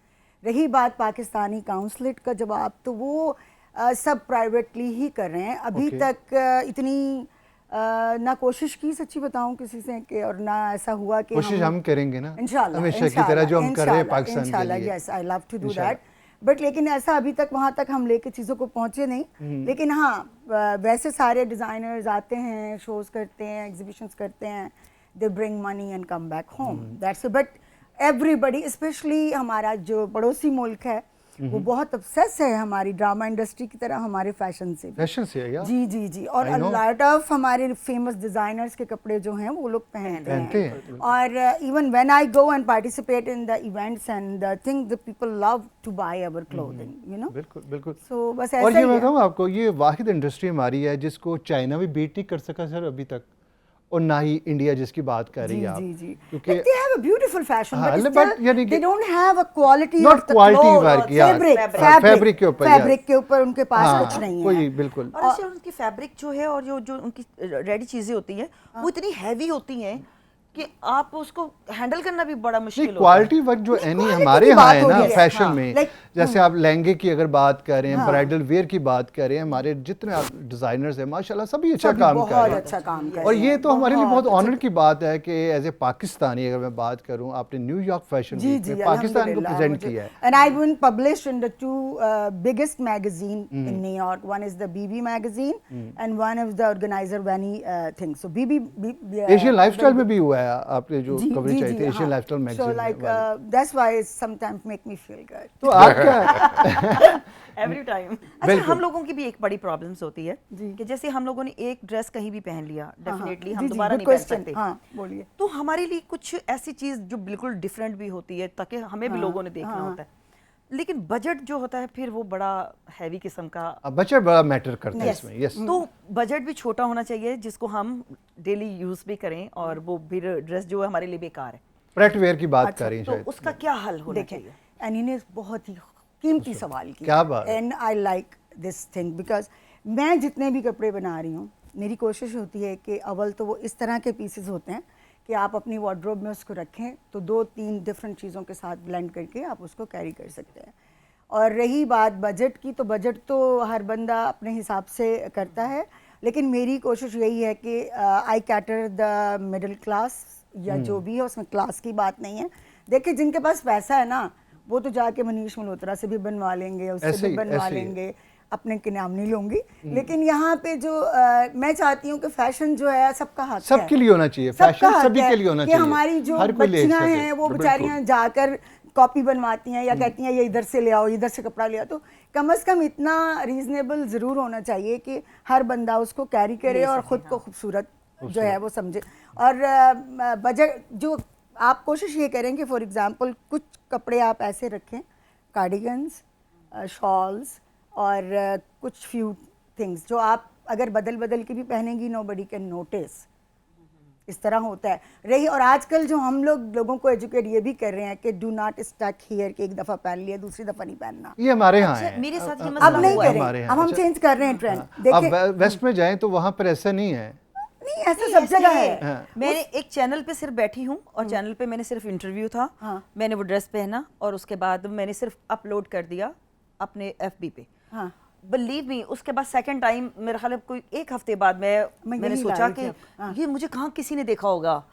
रही बात पाकिस्तानी काउंसलेट का जवाब, तो वो सब प्राइवेटली ही कर रहे हैं अभी Okay. तक। इतनी ना कोशिश की सच्ची बताऊं किसी से कि, और ना ऐसा हुआ कि कोशिश हम करेंगे ना इंशाल्लाह हमेशा की तरह जो हम कर रहे हैं पाकिस्तान के इंशाल्लाह, लिए। Yes I love to do that, but लेकिन ऐसा अभी तक वहाँ तक हम लेके चीज़ों को पहुँचे नहीं। लेकिन हाँ वैसे सारे डिज़ाइनर्स आते हैं, शोज़ करते हैं, एग्जीबिशंस करते हैं, they bring money and come back home, that's it. But everybody, specially हमारा जो पड़ोसी मुल्क है वो बहुत ऑब्सेस है हमारी ड्रामा इंडस्ट्री की तरह हमारे फैशन से भी। फैशन से है यार। जी जी जी, और अ लॉट ऑफ हमारे फेमस डिजाइनर्स के कपड़े जो हैं वो लोग पहनते हैं। और even when I go and participate in the events and the thing, the people love to buy our clothing, you know. बिल्कुल बिल्कुल। सो बस और ऐसा ये ही मैं है। बताऊँ आपको, ये वाहिद इंडस्ट्री हमारी है जिसको चाइना भी बीट नहीं कर सका सर अभी तक, और ना ही इंडिया जिसकी बात कर रही है आप। जी जी, क्योंकि they have a beautiful fashion, हाँ, but but still यानी कि they don't have a quality not of the quality clothes work, or yeah, fabric के ऊपर, फैब्रिक के ऊपर उनके पास हाँ, कुछ नहीं है। कोई बिल्कुल। और ऐसे उनकी फैब्रिक जो है और जो उनकी रेडी चीजें होती हैं वो इतनी हैवी होती हैं कि आप उसको हैंडल करना भी बड़ा मुश्किल नहीं, होता है। क्वालिटी वर्क जो एनी quality हमारे की यहाँ बात है हो ना रही है। फैशन हाँ, में, like, जैसे आप लहंगे की अगर बात करें, ब्राइडल वेयर की बात करें, हमारे जितने आप डिजाइनर्स हैं माशाल्लाह सभी अच्छा सभी काम बहुत कर रहे हैं। अच्छा काम कर और रहे ये हैं, तो हमारे लिए बहुत बहुत ऑनर की बात है कि एज ए पाकिस्तानी अगर मैं बात करूँ, आपने न्यूयॉर्क फैशन जी वीक जी, में पाकिस्तान को अल्हम्दुलिल्लाह, प्रेजेंट किया है। And I've been published in the two biggest magazine in New York. One is the BB magazine and one is the organizer Vanny thing. So BB Asian lifestyle में भी हुआ है, आपने जो जी कवरेज जी आई जी, थी एशियन हाँ। लाइफस्टाइल So मैगजीन like में। that's why it sometimes make me feel good. तो आपका एवरी टाइम। अच्छा, बिल्कुल। हम लोगों की भी एक बड़ी प्रॉब्लम्स होती है कि जैसे हम लोगों ने एक ड्रेस कहीं भी पहन लिया, डेफिनेटली हम जी, जी, दोबारा good नहीं पहन question. सकते। हाँ, बोलिए। तो हमारे लिए कुछ ऐसी चीज जो बिल्कुल डिफरेंट भी होती है ताकि हमें भी लोगों ने देखना होता है, लेकिन बजट जो होता है फिर वो बड़ा हैवी किस्म का। बजट बड़ा मैटर करता है Yes. इसमें। यस, तो बजट भी छोटा होना चाहिए जिसको हम डेली यूज भी करें और वो फिर ड्रेस जो है हमारे लिए बेकार है, प्रेट वेयर की बात कर रही हैं तो शायद। उसका क्या हल होना देखें, चाहिए? एनी ने बहुत ही कीमती सवाल किया। क्या बात है। And I like this thing because मैं जितने भी कपड़े बना रही हूँ, मेरी कोशिश होती है कि अव्वल तो वो इस तरह के पीसेस होते हैं कि आप अपनी वार्डरोब में उसको रखें तो 2-3 डिफरेंट चीज़ों के साथ ब्लेंड करके आप उसको कैरी कर सकते हैं। और रही बात बजट की, तो बजट तो हर बंदा अपने हिसाब से करता है, लेकिन मेरी कोशिश यही है कि आई कैटर द मिडिल क्लास या जो भी है, उसमें क्लास की बात नहीं है। देखिए जिनके पास पैसा है ना, वो तो जाके मनीष मल्होत्रा से भी बनवा लेंगे, उससे ऐसे भी ही, बनवा ऐसे ही। लेंगे, अपने के नाम नहीं लूंगी। लेकिन यहाँ पे जो मैं चाहती हूँ कि फैशन जो है सबका हक है, सबके लिए होना चाहिए, सबका फैशन हक सभी है के लिए होना कि चाहिए। हमारी जो हर कोई ले बच्चियां सके। हैं वो बिल्कुल। बेचारियां जाकर कॉपी बनवाती हैं या कहती हैं ये इधर से ले आओ, इधर से कपड़ा ले आओ, तो कम से कम इतना रीजनेबल ज़रूर होना चाहिए कि हर बंदा उसको कैरी करे और ख़ुद को खूबसूरत जो है वो समझे। और बजट जो आप कोशिश ये करें कि फॉर एग्जांपल कुछ कपड़े आप ऐसे रखें, कार्डिगन्स, शॉल्स और कुछ फ्यू थिंग्स जो आप अगर बदल बदल के भी पहनेंगी नोबडी कैन नोटिस, इस तरह होता है। रही और आजकल जो हम लोगों को एजुकेट ये भी कर रहे हैं कि डू नॉट स्टक हियर, कि एक दफ़ा पहन लिया दूसरी दफ़ा नहीं पहनना। ये हमारे यहाँ अच्छा, है। मेरे साथ ये अब मसला नहीं हुआ है। करें, हमारे यहाँ, अब हम अच्छा। चेंज कर रहे हैं ट्रेंड। अब देखिए वेस्ट में जाएं तो वहाँ पर ऐसा नहीं है। नहीं, ऐसा सब जगह है। हाँ। मैंने एक चैनल पे सिर्फ बैठी हूँ और चैनल पे मैंने सिर्फ इंटरव्यू था, हाँ। मैंने वो ड्रेस पहना और उसके बाद मैंने सिर्फ अपलोड कर दिया अपने FB पे। हाँ। बिलीव मी, उसके बाद सेकंड टाइम मेरे ख्याल है कोई एक हफ्ते बाद मैंने यही सोचा लाई थी कि अब, हाँ। ये मुझे कहाँ किसी ने देखा होगा,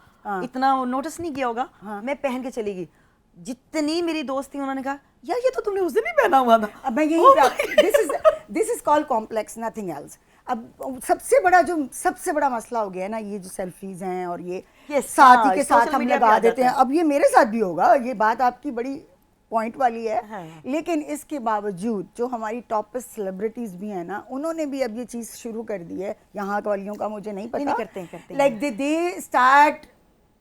इतना नोटिस नहीं किया होगा। मैं पहन के चली गई, जितनी मेरी दोस्त थी उन्होंने कहा यार ये तो तुमने उस दिन ही पहना हुआ था। अब मैं Oh my यही this is called complex, nothing else. अब सबसे बड़ा मसला हो गया है ना, ये जो सेल्फीज हैं और ये Yes, साथी हाँ, के साथ social हम media पे लगा आ देते जाता हैं। है। अब ये मेरे साथ भी होगा, ये बात आपकी बड़ी पॉइंट वाली है। हाँ। लेकिन इसके बावजूद जो हमारी टॉप सेलिब्रिटीज भी हैं ना, उन्होंने भी अब ये चीज़ शुरू कर दी है। यहाँ वालियों का मुझे नहीं पता, नहीं, करते हैं। Like they start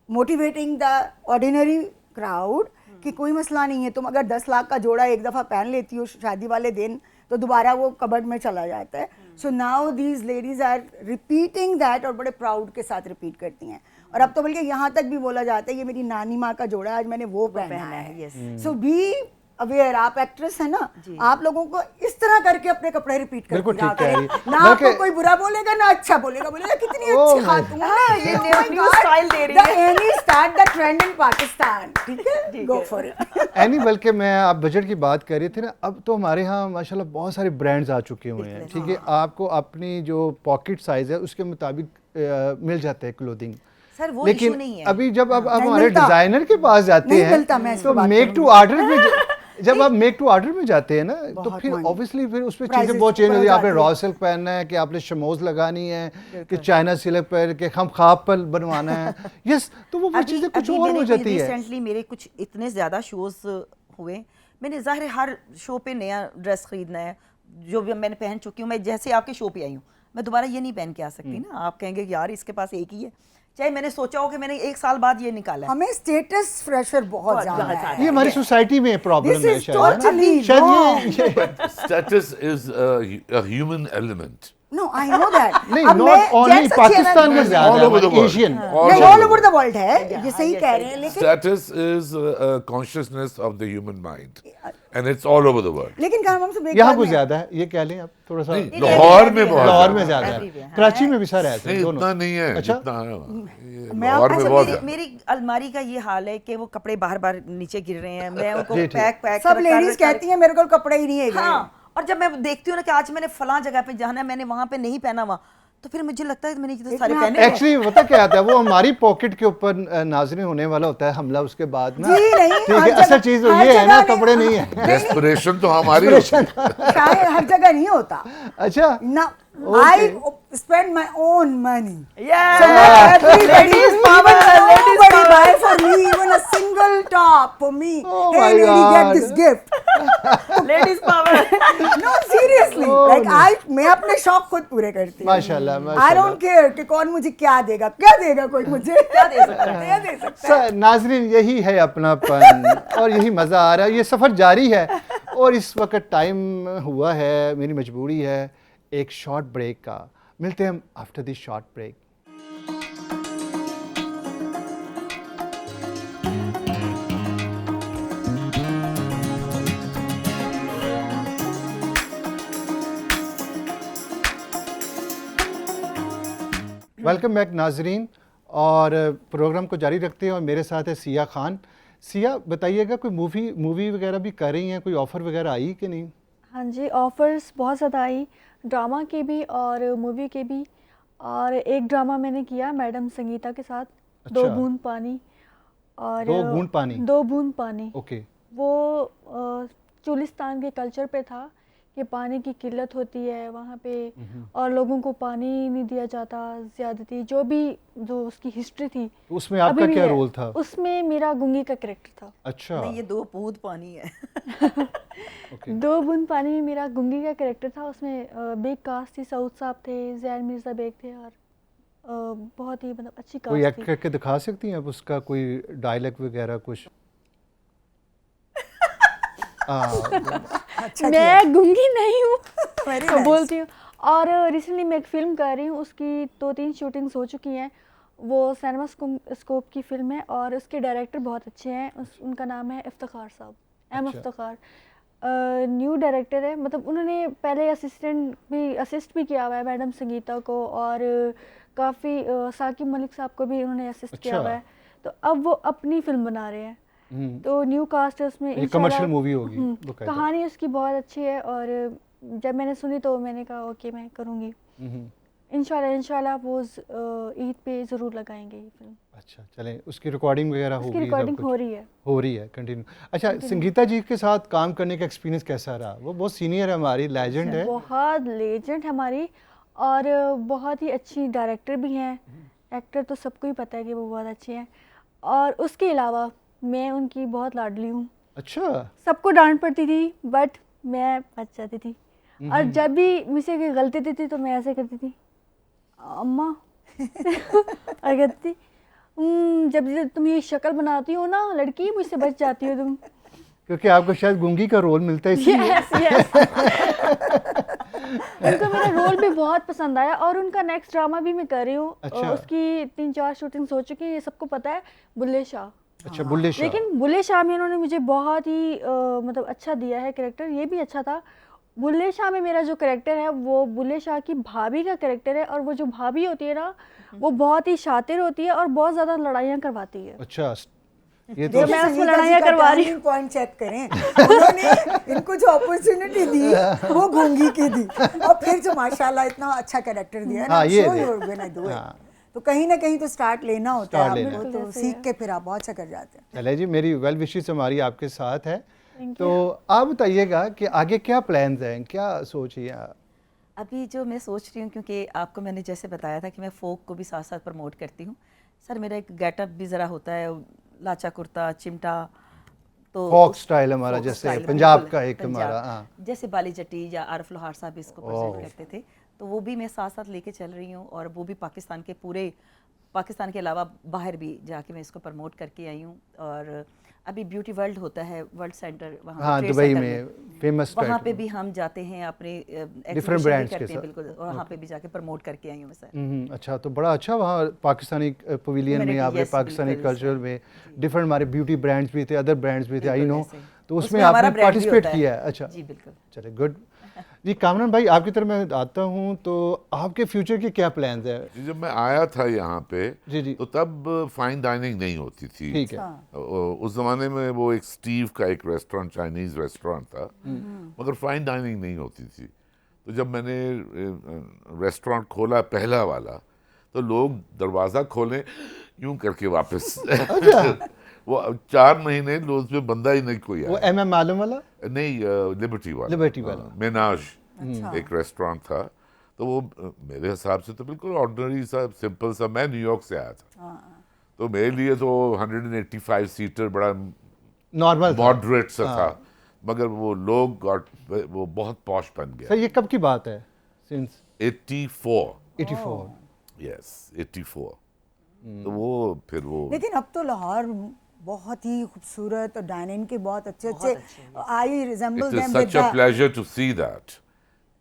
motivating the ordinary crowd कि कोई मसला नहीं है, तुम अगर 10 लाख का जोड़ा एक दफ़ा पहन लेती हो शादी वाले दिन तो दोबारा वो कबर्ड में चला जाता है। So now these ladies are repeating that और बड़े प्राउड के साथ रिपीट करती हैं। और अब तो बल्कि यहाँ तक भी बोला जाता है ये मेरी नानी माँ का जोड़ा है, आज मैंने वो पहना है। yes। सो बी अवेयर, आप एक्ट्रेस है ना, आप लोगों को इस तरह करके अपने कपड़े रिपीट करते बिल्कुल ठीक जाते कह हैं। रही है। ना आपको बल्कि- कोई बुरा बोलेगा ना अच्छा बोलेगा, बोलेगा कितनी Oh अच्छी my खातून है ये, ये oh my new God, style दे रही the है। Annie start the trend in Pakistan, ठीक है, go for it। एनी, बल्कि मैं आप बजट की बात कर रही थी ना, अब तो हमारे यहाँ माशाल्लाह बहुत सारे ब्रांड्स आ चुके हुए हैं। ठीक है, आपको अपनी जो पॉकेट साइज़ है उसके मुताबिक मिल जाते हैं क्लोथिंग, सर वो इशू लेकिन नहीं है। अभी जब आप नहीं हमारे मिलता। डिजाइनर के पास जाते नहीं हैं मिलता, मैं इसकी तो बात मेक करूंगी। टू ऑर्डर में जब आप मेक टू ऑर्डर में जाते हैं ना तो बहुत फिर महंगी। ऑब्वियसली फिर उसमें Prices चीज़ें बहुत चेंज ऊपर होती है। हो आपने जाती रॉ है। सिल्क पहनना है कि आपने शमोज लगानी है कि चाइना सिल्क पहन के हम खाब पर बनवाना है, यस, तो वो चीज़ें कुछ और हो जाती है। रिसेंटली मेरे कुछ इतने ज़्यादा शोज हुए, मैंने ज़ाहिर हर शो पे नया ड्रेस खरीदना है, जो भी मैंने पहन चुकी हूँ। मैं जैसे आपके शो पे आई हूँ, मैं दोबारा ये नहीं पहन के आ सकती ना। आप कहेंगे कि यार इसके पास एक ही है, चाहे मैंने सोचा हो कि मैंने 1 साल बाद ये निकाला है। हमें स्टेटस प्रेशर बहुत बहुत ज्यादा ज्यादा है। ये हमारी सोसाइटी में प्रॉब्लम This है is शायद, है ना? totally शायद wrong. ये Status is a human element. No, I know that. नहीं, अब not मैं only जेंट्स अच्छी है ना, पाकिस्तान में नहीं, ज्यादा All over the world. Asian All नहीं, over all the over the world. world है, ये सही कह रहे हैं, लेकिन Status is a consciousness of the human mind, and it's all over the world. लेकिन काम हमसे बेकार यहाँ कुछ में- ज्यादा है, ये कह लें आप थोड़ा सा। नहीं, लाहौर में बहुत लाहौर ज्यादा में है। ज्यादा है, Everywhere. कराची में भी सारे ऐसे नहीं दोनों। उतना नहीं है अच्छा? जितना है ये मैं लाहौर में अच्छा, बहुत मेरी, है। मेरी अलमारी का ये हाल है कि वो कपड़े बाहर बाहर नीचे गिर रहे हैं, मैं उनको जी, ठीक। पैक सब लेडीज कहती हैं मेरे को कपड़े ही नहीं है। हाँ, और जब मैं देखती हूँ ना कि आज मैंने फलां जगह पे जाना है, मैंने वहां पे नहीं पहना हुआ, तो फिर मुझे लगता है कि मैंने ये तो सारे इतना पहने हैं। एक्चुअली पता क्या आता है, वो हमारी पॉकेट के ऊपर नाज़रीन होने वाला होता है हमला उसके बाद ना। जी नहीं, ठीक हर है, असल जगह- चीज तो हर ये है ना, जगह कपड़े नहीं है। डेस्परेशन तो हमारी होती है। शायद हर जगह नहीं होता अच्छा, ना। I spend my own money. Yeah. So not everybody, Ladies power, ladies nobody power. buy for me even a single top for me. Oh hey my lady, God. get this gift. Ladies power. No, seriously. Oh, like no. मैं अपने शौक खुद पूरे करती हूँ। माशाल्लाह, I माशाल्लाह। don't care कि कौन मुझे क्या देगा कोई मुझे क्या दे सकता है। नाजरीन, यही है अपनापन और यही मज़ा आ रहा है। ये सफ़र जारी है और इस वक्त टाइम हुआ है, मेरी मजबूरी है एक शॉर्ट ब्रेक का। मिलते हैं हम after this short break. Welcome back नाजरीन, और प्रोग्राम को जारी रखते हैं और मेरे साथ है सिया खान। सिया, बताइएगा कोई मूवी वगैरह भी कर रही हैं, कोई ऑफ़र वगैरह आई कि नहीं? हाँ जी, ऑफ़र्स बहुत ज़्यादा आई, ड्रामा के भी और मूवी के भी। और एक ड्रामा मैंने किया मैडम संगीता के साथ, अच्छा। 2 बूंद पानी। और 2 बूंद पानी? 2 बूंद पानी। ओके। वो चुलिस्तान के कल्चर पे था कि पानी की किल्लत होती है वहाँ पे और लोगों को पानी नहीं दिया जाता, ज़्यादती जो उसकी हिस्ट्री थी। तो उसमें आपका अभी भी क्या है। रोल था? उसमें मेरा गुंगी का कैरेक्टर था। अच्छा, नहीं, ये 2 बूंद पानी है। ओके। 2 बूंद पानी में मेरा गुंगी का कैरेक्टर था। उसमें बिग कास्ट थी, सऊद साहब थे, जैन मिर्ज़ा बेग थे और बहुत ही मतलब अच्छी कोई कास्ट एक्ट थी। करके दिखा सकती हैं आप उसका कोई डायलॉग वगैरह कुछ? अच्छा मैं गुंगी नहीं हूँ, Very तो nice. बोलती हूँ। और रिसेंटली मैं एक फ़िल्म कर रही हूँ, उसकी 2-3 शूटिंग्स हो चुकी हैं। वो सिनेमा स्कोप की फ़िल्म है और उसके डायरेक्टर बहुत अच्छे हैं। उनका नाम है इफ्तिखार साहब, एम अच्छा। इफ्तिखार। न्यू डायरेक्टर है, मतलब उन्होंने पहले असिस्ट भी किया हुआ है मैडम संगीता को और काफ़ी साकिब मलिक साहब को भी उन्होंने असिस्ट किया अच्छा। हुआ है। तो अब वो अपनी फ़िल्म बना रहे हैं, तो न्यू कास्ट है उसमें। ये इंशाल्लाह- कमर्शियल मूवी होगी बकायदा। कहानी उसकी बहुत अच्छी है और जब मैंने सुनी तो मैंने कहा ओके मैं करूँगी। इंशाल्लाह वो ईद पे ज़रूर लगाएंगे ये फिल्म। अच्छा, चलें, उसकी रिकॉर्डिंग वगैरह उसकी होगी? सब रिकॉर्डिंग कुछ हो रही है। हो रही है, कंटिन्यू। अच्छा, संगीता जी के साथ काम करने का एक्सपीरियंस कैसा रहा? वो बहुत सीनियर है हमारी, लेजेंड है। बहुत लेजेंड हमारी और बहुत ही अच्छी डायरेक्टर भी हैं। एक्टर तो सबको ही पता है कि वो बहुत अच्छे हैं और उसके अलावा मैं उनकी बहुत लाडली हूँ। अच्छा, सबको डांट पड़ती थी बट मैं बच जाती थी और जब भी मुझसे कोई गलती थी तो मैं ऐसे करती थी, अम्मा और कहती थी जब तुम ये शक्ल बनाती हो ना लड़की, मुझसे बच जाती हो तुम। क्योंकि आपको शायद गुंगी का रोल मिलता है इसलिए। Yes yes. उनको मेरा रोल भी बहुत पसंद आया और उनका नेक्स्ट ड्रामा भी मैं कर रही हूँ। अच्छा। उसकी 3-4 शूटिंग्स हो चुकी हैं, ये सबको पता है, बुल्ले शाह। अच्छा, बुल्ले शाह। लेकिन बुल्ले शाह में उन्होंने मुझे बहुत ही मतलब अच्छा दिया है कैरेक्टर, ये भी अच्छा था। बुल्ले शाह में मेरा जो कैरेक्टर है वो बुल्ले शाह की भाभी का कैरेक्टर है और वो जो भाभी होती है ना वो बहुत ही शातिर होती है और बहुत ज़्यादा लड़ाइयाँ करवाती है। अच्छा, ये तो देखिए, मैं उसमें संगीता लड़ाइयाँ जी का करवा रही turning point चेक करें, उन्होंने इनको जो अपॉर्चुनिटी दी वो गूंगी की दी, और फिर जो माशाल्लाह इतना अच्छा कैरेक्टर दिया ना, हाँ, ये show they. you're gonna do it। हाँ। तो कहीं ना कहीं तो स्टार्ट लेना होता है Start लेना आपको, है। तो बिल्कुल सीख ऐसे के फिर आप बहुत अच्छा कर जाते हैं। चले जी, मेरी वेल विशेस हमारी आपके साथ है। Thank तो आप बताइएगा कि आगे क्या प्लान्स हैं, क्या सोचिए आप? अभी जो मैं सोच रही हूँ, क्योंकि आपको मैंने जैसे बताया था कि मैं फोक को भी साथ साथ प्रमोट करती हूँ सर, मेरा एक गेटअप भी ज़रा होता है, लाचा कुर्ता, चिमटा, तो फोक स्टाइल हमारा, folk जैसे style, पंजाब बिल्कुल, का एक पंजाब। हमारा, हाँ। जैसे बाली जट्टी या आरफ लोहार साहब इसको प्रेजेंट करते थे, तो वो भी मैं साथ साथ लेके चल रही हूँ, और वो भी पाकिस्तान के पूरे, पाकिस्तान के अलावा बाहर भी जाके मैं इसको प्रमोट करके आई हूँ। और अभी ब्यूटी वर्ल्ड होता है, वर्ल्ड सेंटर वहाँ पे, हाँ, ट्रेड दुबई सेंटर में फेमस वहाँ पे भी हम जाते हैं, अपने Different exhibition भी brands के करते हैं, साथ। बिल्कुल, और वहाँ पे भी जाके प्रमोट करके आई हूँ मैं सर। अच्छा, तो बड़ा अच्छा वहाँ पाकिस्तानी पवेलियन में Community, आपने yes, पाकिस्तानी बिल्कुल, कल्चर सर। में डिफरेंट हमारे ब्यूटी ब्रांड्स भी थे, अदर ब्रांड्स भी थे, आई बिल्कुल नो। ऐसे ही। तो उसमें उसमें हमारा आपने brand भी पार्टिसिपेट होता है। किया है? अच्छा, जी बिल्कुल। चले, गुड। जी कामरान भाई, आपकी तरफ मैं आता हूँ, तो आपके फ्यूचर के क्या प्लान्स हैं? जब मैं आया था यहाँ पे जी जी, तो तब फाइन डाइनिंग नहीं होती थी। ठीक है। उस जमाने में वो एक स्टीव का एक रेस्टोरेंट, चाइनीज रेस्टोरेंट था, मगर फाइन डाइनिंग नहीं होती थी। तो जब मैंने रेस्टोरेंट खोला पहला वाला, तो लोग दरवाज़ा खोले यूं करके वापस वो 4 महीने लोग उसमें बंदा ही नहीं कोई वो आया। MM आलम वाला? नहीं, लिबर्टी वाला, लिबर्टी वाला। मेनाज अच्छा। एक रेस्टोरेंट था। तो वो मेरे हिसाब से तो बिल्कुल ऑर्डिनरी सा, सिंपल सा। मैं न्यूयॉर्क से आया था, तो मेरे लिए तो 185 सीटर बड़ा नॉर्मल था। मॉडरेट सा था, मगर वो लोग वो बहुत पॉश बन सर गया। ये कब की बात है? सिंस 84, 84। यस 84। तो वो फिर वो लेकिन अब तो लाहौर बहुत ही खूबसूरत, और डाइनिंग के बहुत अच्छे I resemble it is them such a pleasure to see that.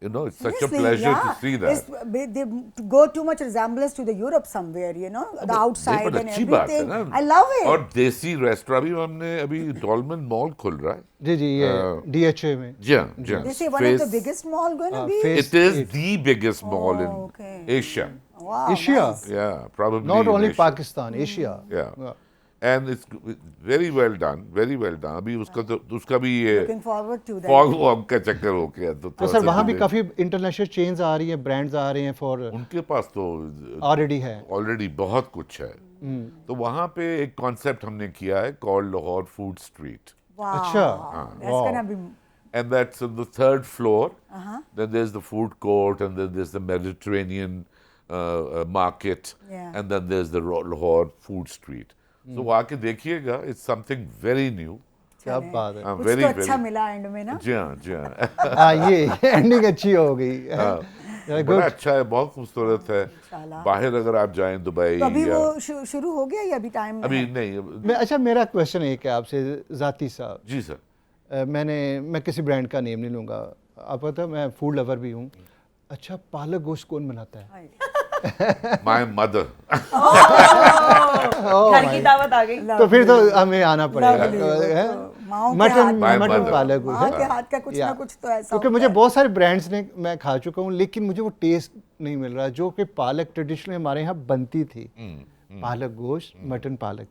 You know, it's such a pleasure to see that. They go too much resemblance to the Europe somewhere, you know, the नहीं, outside पर and अच्छी बात है everything. ना। I love it. और देसी restaurant भी हमने अभी डॉलमेन मॉल खुल रहा है। जी जी, ये DHA में। जी हाँ, जी हाँ। They say one of the biggest mall going to be. Phase It is 8. the biggest mall in okay. Asia. Wow. Asia? nice. Yeah, probably. Not in only Asia. Pakistan, Asia. Yeah. And it's very well done, very well done. अभी उसका भी ये Looking forward to that. Fog वॉग का चक्कर हो गया, तो तो सर वहाँ भी काफ़ी इंटरनेशनल चेन्स आ रही हैं, ब्रांड्स आ रहे हैं फॉर उनके पास तो ऑलरेडी है। ऑलरेडी बहुत कुछ है। तो वहाँ पे एक कॉन्सेप्ट हमने किया है called Lahore food street, Wow. अच्छा, That's wow. gonna be. and that's on the 3rd floor. Then there's the food court, and then there's the Mediterranean market, Yeah. and then there's the Lahore food street. So वहाँ के देखिएगा, it's something very new. क्या बात है। कुछ very, तो अच्छा very- मिला एंड में ना। जी हाँ, जी हाँ। हाँ, ये एंडिंग अच्छी हो गई। बड़ा गुड। अच्छा है, बहुत खूबसूरत है। बाहर अगर आप जाएं दुबई तो अभी या वो शुरू हो गया या अभी टाइम? अभी नहीं। अच्छा, मेरा क्वेश्चन एक है आपसे ज़ाती साहब। जी सर। मैं किसी ब्रांड का नेम नहीं लूँगा, आप पता मैं फूड लवर भी हूँ। अच्छा, पालक गोश्त कौन बनाता है? My mother. घर की दावत आ गई। तो फिर तो हमें आना पड़ेगा। माओ के मटन हाथ- मटन पालक माँ गोश्त। के हाथ का कुछ ना कुछ तो ऐसा क्योंकि होता मुझे है। बहुत सारे ब्रांड्स ने मैं खा चुका हूँ, लेकिन मुझे वो टेस्ट नहीं मिल रहा जो कि पालक ट्रेडिशनल हमारे यहाँ बनती थी। पालक गोश्त, मटन पालक।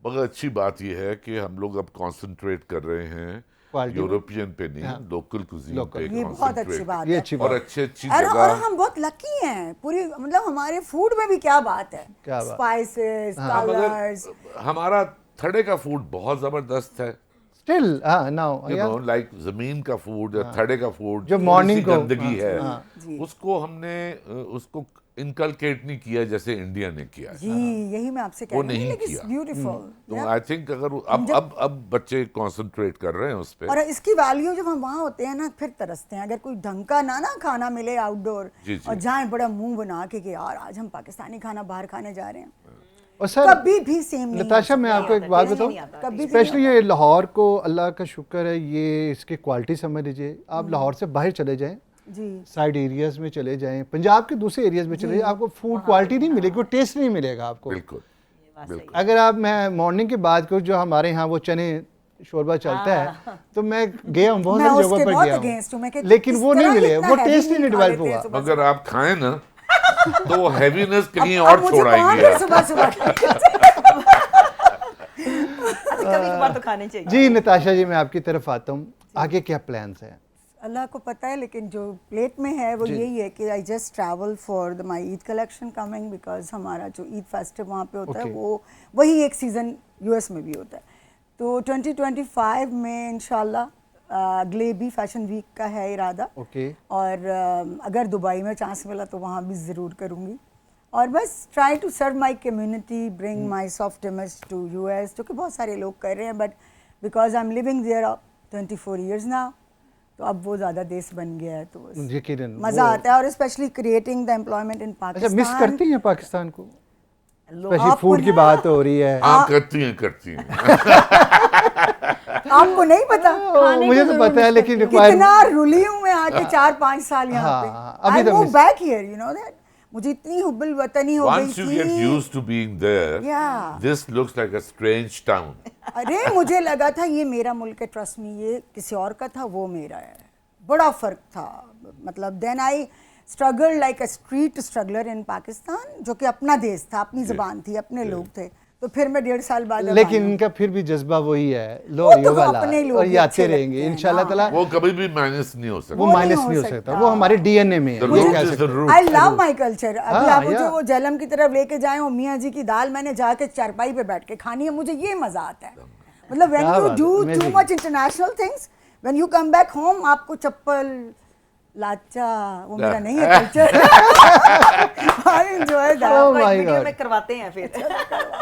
मगर अच्छी बात यह है कि हम लोग अब कंसंट्रेट कर रहे हैं Quality यूरोपियन पे नहीं, लोकल कुजीन Local। पे ये बहुत अच्छी concentrate। बात ये है। अच्छी और बात। अच्छी और जगह। हम बहुत लकी हैं पूरी, मतलब हमारे फूड में भी क्या बात है, क्या बात। स्पाइसेस, हाँ, कलर्स। मगर हमारा थड़े का फूड बहुत जबरदस्त है। Still now you know, like जमीन का फूड या थड़े का फूड जो morning को- गंदगी है, जी। उसको हमने उसको इनकलकेट नहीं किया जैसे इंडिया ने किया है। जी, यही मैं आपसे कह वो रही हूँ, नहीं लेकिन किया। ब्यूटीफुल। तो आई थिंक अगर अब बच्चे कंसंट्रेट कर रहे हैं उस पे। और इसकी वैल्यू जब हम वहाँ होते हैं ना, फिर तरसते हैं। अगर कोई ढंग का ना खाना मिले आउटडोर, जी, जी। और जाएं बड़ा मुंह बना के कि यार आज हम पाकिस्तानी खाना बाहर खाने जा रहे हैं, और सर कभी भी सेम नहीं नताशा, मैं आपको एक बात बताऊं, कभी भी स्पेशली ये लाहौर को अल्लाह का शुक्र है, ये इसकी क्वालिटी समझ लीजिए। आप लाहौर से बाहर चले जाएं, जी। साइड एरियाज में चले जाएं, पंजाब के दूसरे एरियाज में चले जाएं, आपको फूड क्वालिटी नहीं मिलेगी, वो टेस्ट नहीं मिलेगा आपको। बिल्कुल बिल्कुल। अगर आप मैं मॉर्निंग की बात करूँ, जो हमारे यहाँ वो चने शोरबा चलता है, तो मैं गया हूँ बहुत मैं सारी उसके जगहों पर बहुत गया against हूँ, मैं हूँ, कि लेकिन इस वो नहीं तरह मिले, इतना वो heavy टेस्ट ही नहीं खा डेवलप लेते हैं हुआ। सुबह अगर आप खाएं ना तो वो हैवीनेस कहीं अब और मुझे छोड़ कहाँ आएगी पे आप। सुबह सुबह कभी कभार तो खाने चाहिए। जी नताशा जी, मैं आपकी तरफ आता हूँ, आगे क्या प्लान्स हैं? अल्लाह को पता है, लेकिन जो प्लेट में है वो यही है कि I just travel for the my Eid collection coming, because हमारा जो ईद फेस्टिव वहाँ पे होता है वो वही एक सीज़न यूएस में भी होता है। तो 2025 में इंशाल्लाह अगले भी फैशन वीक का है इरादा। और अगर दुबई में चांस मिला तो वहाँ भी ज़रूर करूँगी। और बस try to serve my community, bring my soft image to US, जो कि बहुत सारे लोग कर रहे हैं, but because I am living there 24 years now, तो अब वो ज़्यादा देश बन गया है, तो मज़ा आता है। और specially creating the employment in Pakistan. अच्छा, मिस करती हैं पाकिस्तान को? स्पेशली फूड की बात हो रही है। हाँ, करती हैं। आपको नहीं पता? मुझे तो पता है, लेकिन कितना रुली हूँ मैं आके 4-5 साल यहाँ पे। I move back here, you know that. मुझे इतनी हुब्बुल वतनी हो गई थी। Once you get used to being there, this looks like a strange town. अरे मुझे लगा था ये मेरा मुल्क है, ट्रस्ट मी, ये किसी और का था, वो मेरा है। बड़ा फर्क था, मतलब then I struggle like a street struggler in Pakistan, जो कि अपना देश था, अपनी ज़बान थी, अपने लोग थे। तो फिर मैं 1.5 साल बाद, लेकिन इनका फिर भी जज्बा वही है, लो ये वाला, और ये आते रहेंगे इंशाल्लाह ताला। वो कभी भी माइनस नहीं हो सकता, वो माइनस नहीं हो सकता, वो हमारे डीएनए में है। I love my culture. अभी आप मुझे वो झेलम की तरफ लेके जाएं और मियाँ जी की दाल मैंने जाके चारपाई पे बैठ के खानी है, मुझे ये मजा आता है। मतलब when you do too much international things, when you come back home, आपको चप्पल लाचा, वो मेरा नहीं है culture. I enjoy that. Oh my video god, में करवाते हैं फिर।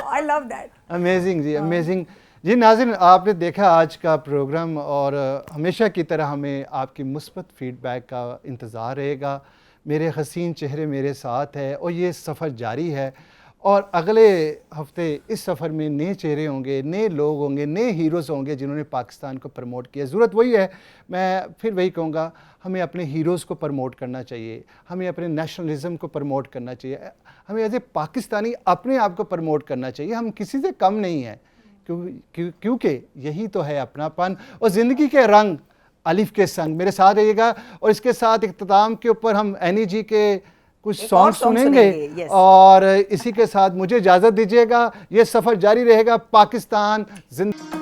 I love that. अमेजिंग जी, अमेजिंग जी। नाज़रीन, आपने देखा आज का प्रोग्राम, और हमेशा की तरह हमें आपकी मुस्बत फीडबैक का इंतज़ार रहेगा। मेरे हसीन चेहरे मेरे साथ है, और ये सफ़र जारी है, और अगले हफ्ते इस सफ़र में नए चेहरे होंगे, नए लोग होंगे, नए हीरोज़ होंगे जिन्होंने पाकिस्तान को प्रमोट किया। ज़रूरत वही है, मैं फिर वही कहूँगा, हमें अपने हीरोज़ को प्रमोट करना चाहिए, हमें अपने नेशनलिज़म को प्रमोट करना चाहिए, हमें एज ए पाकिस्तानी अपने आप को प्रमोट करना चाहिए। हम किसी से कम नहीं हैं, क्योंकि यही तो है अपनापन और ज़िंदगी के रंग अलिफ के संग। मेरे साथ रहिएगा, और इसके साथ इख्तिताम के ऊपर हम एनी जी के कुछ सॉन्ग सुनेंगे, और इसी के साथ मुझे इजाज़त दीजिएगा। ये सफ़र जारी रहेगा। पाकिस्तान जिंदा।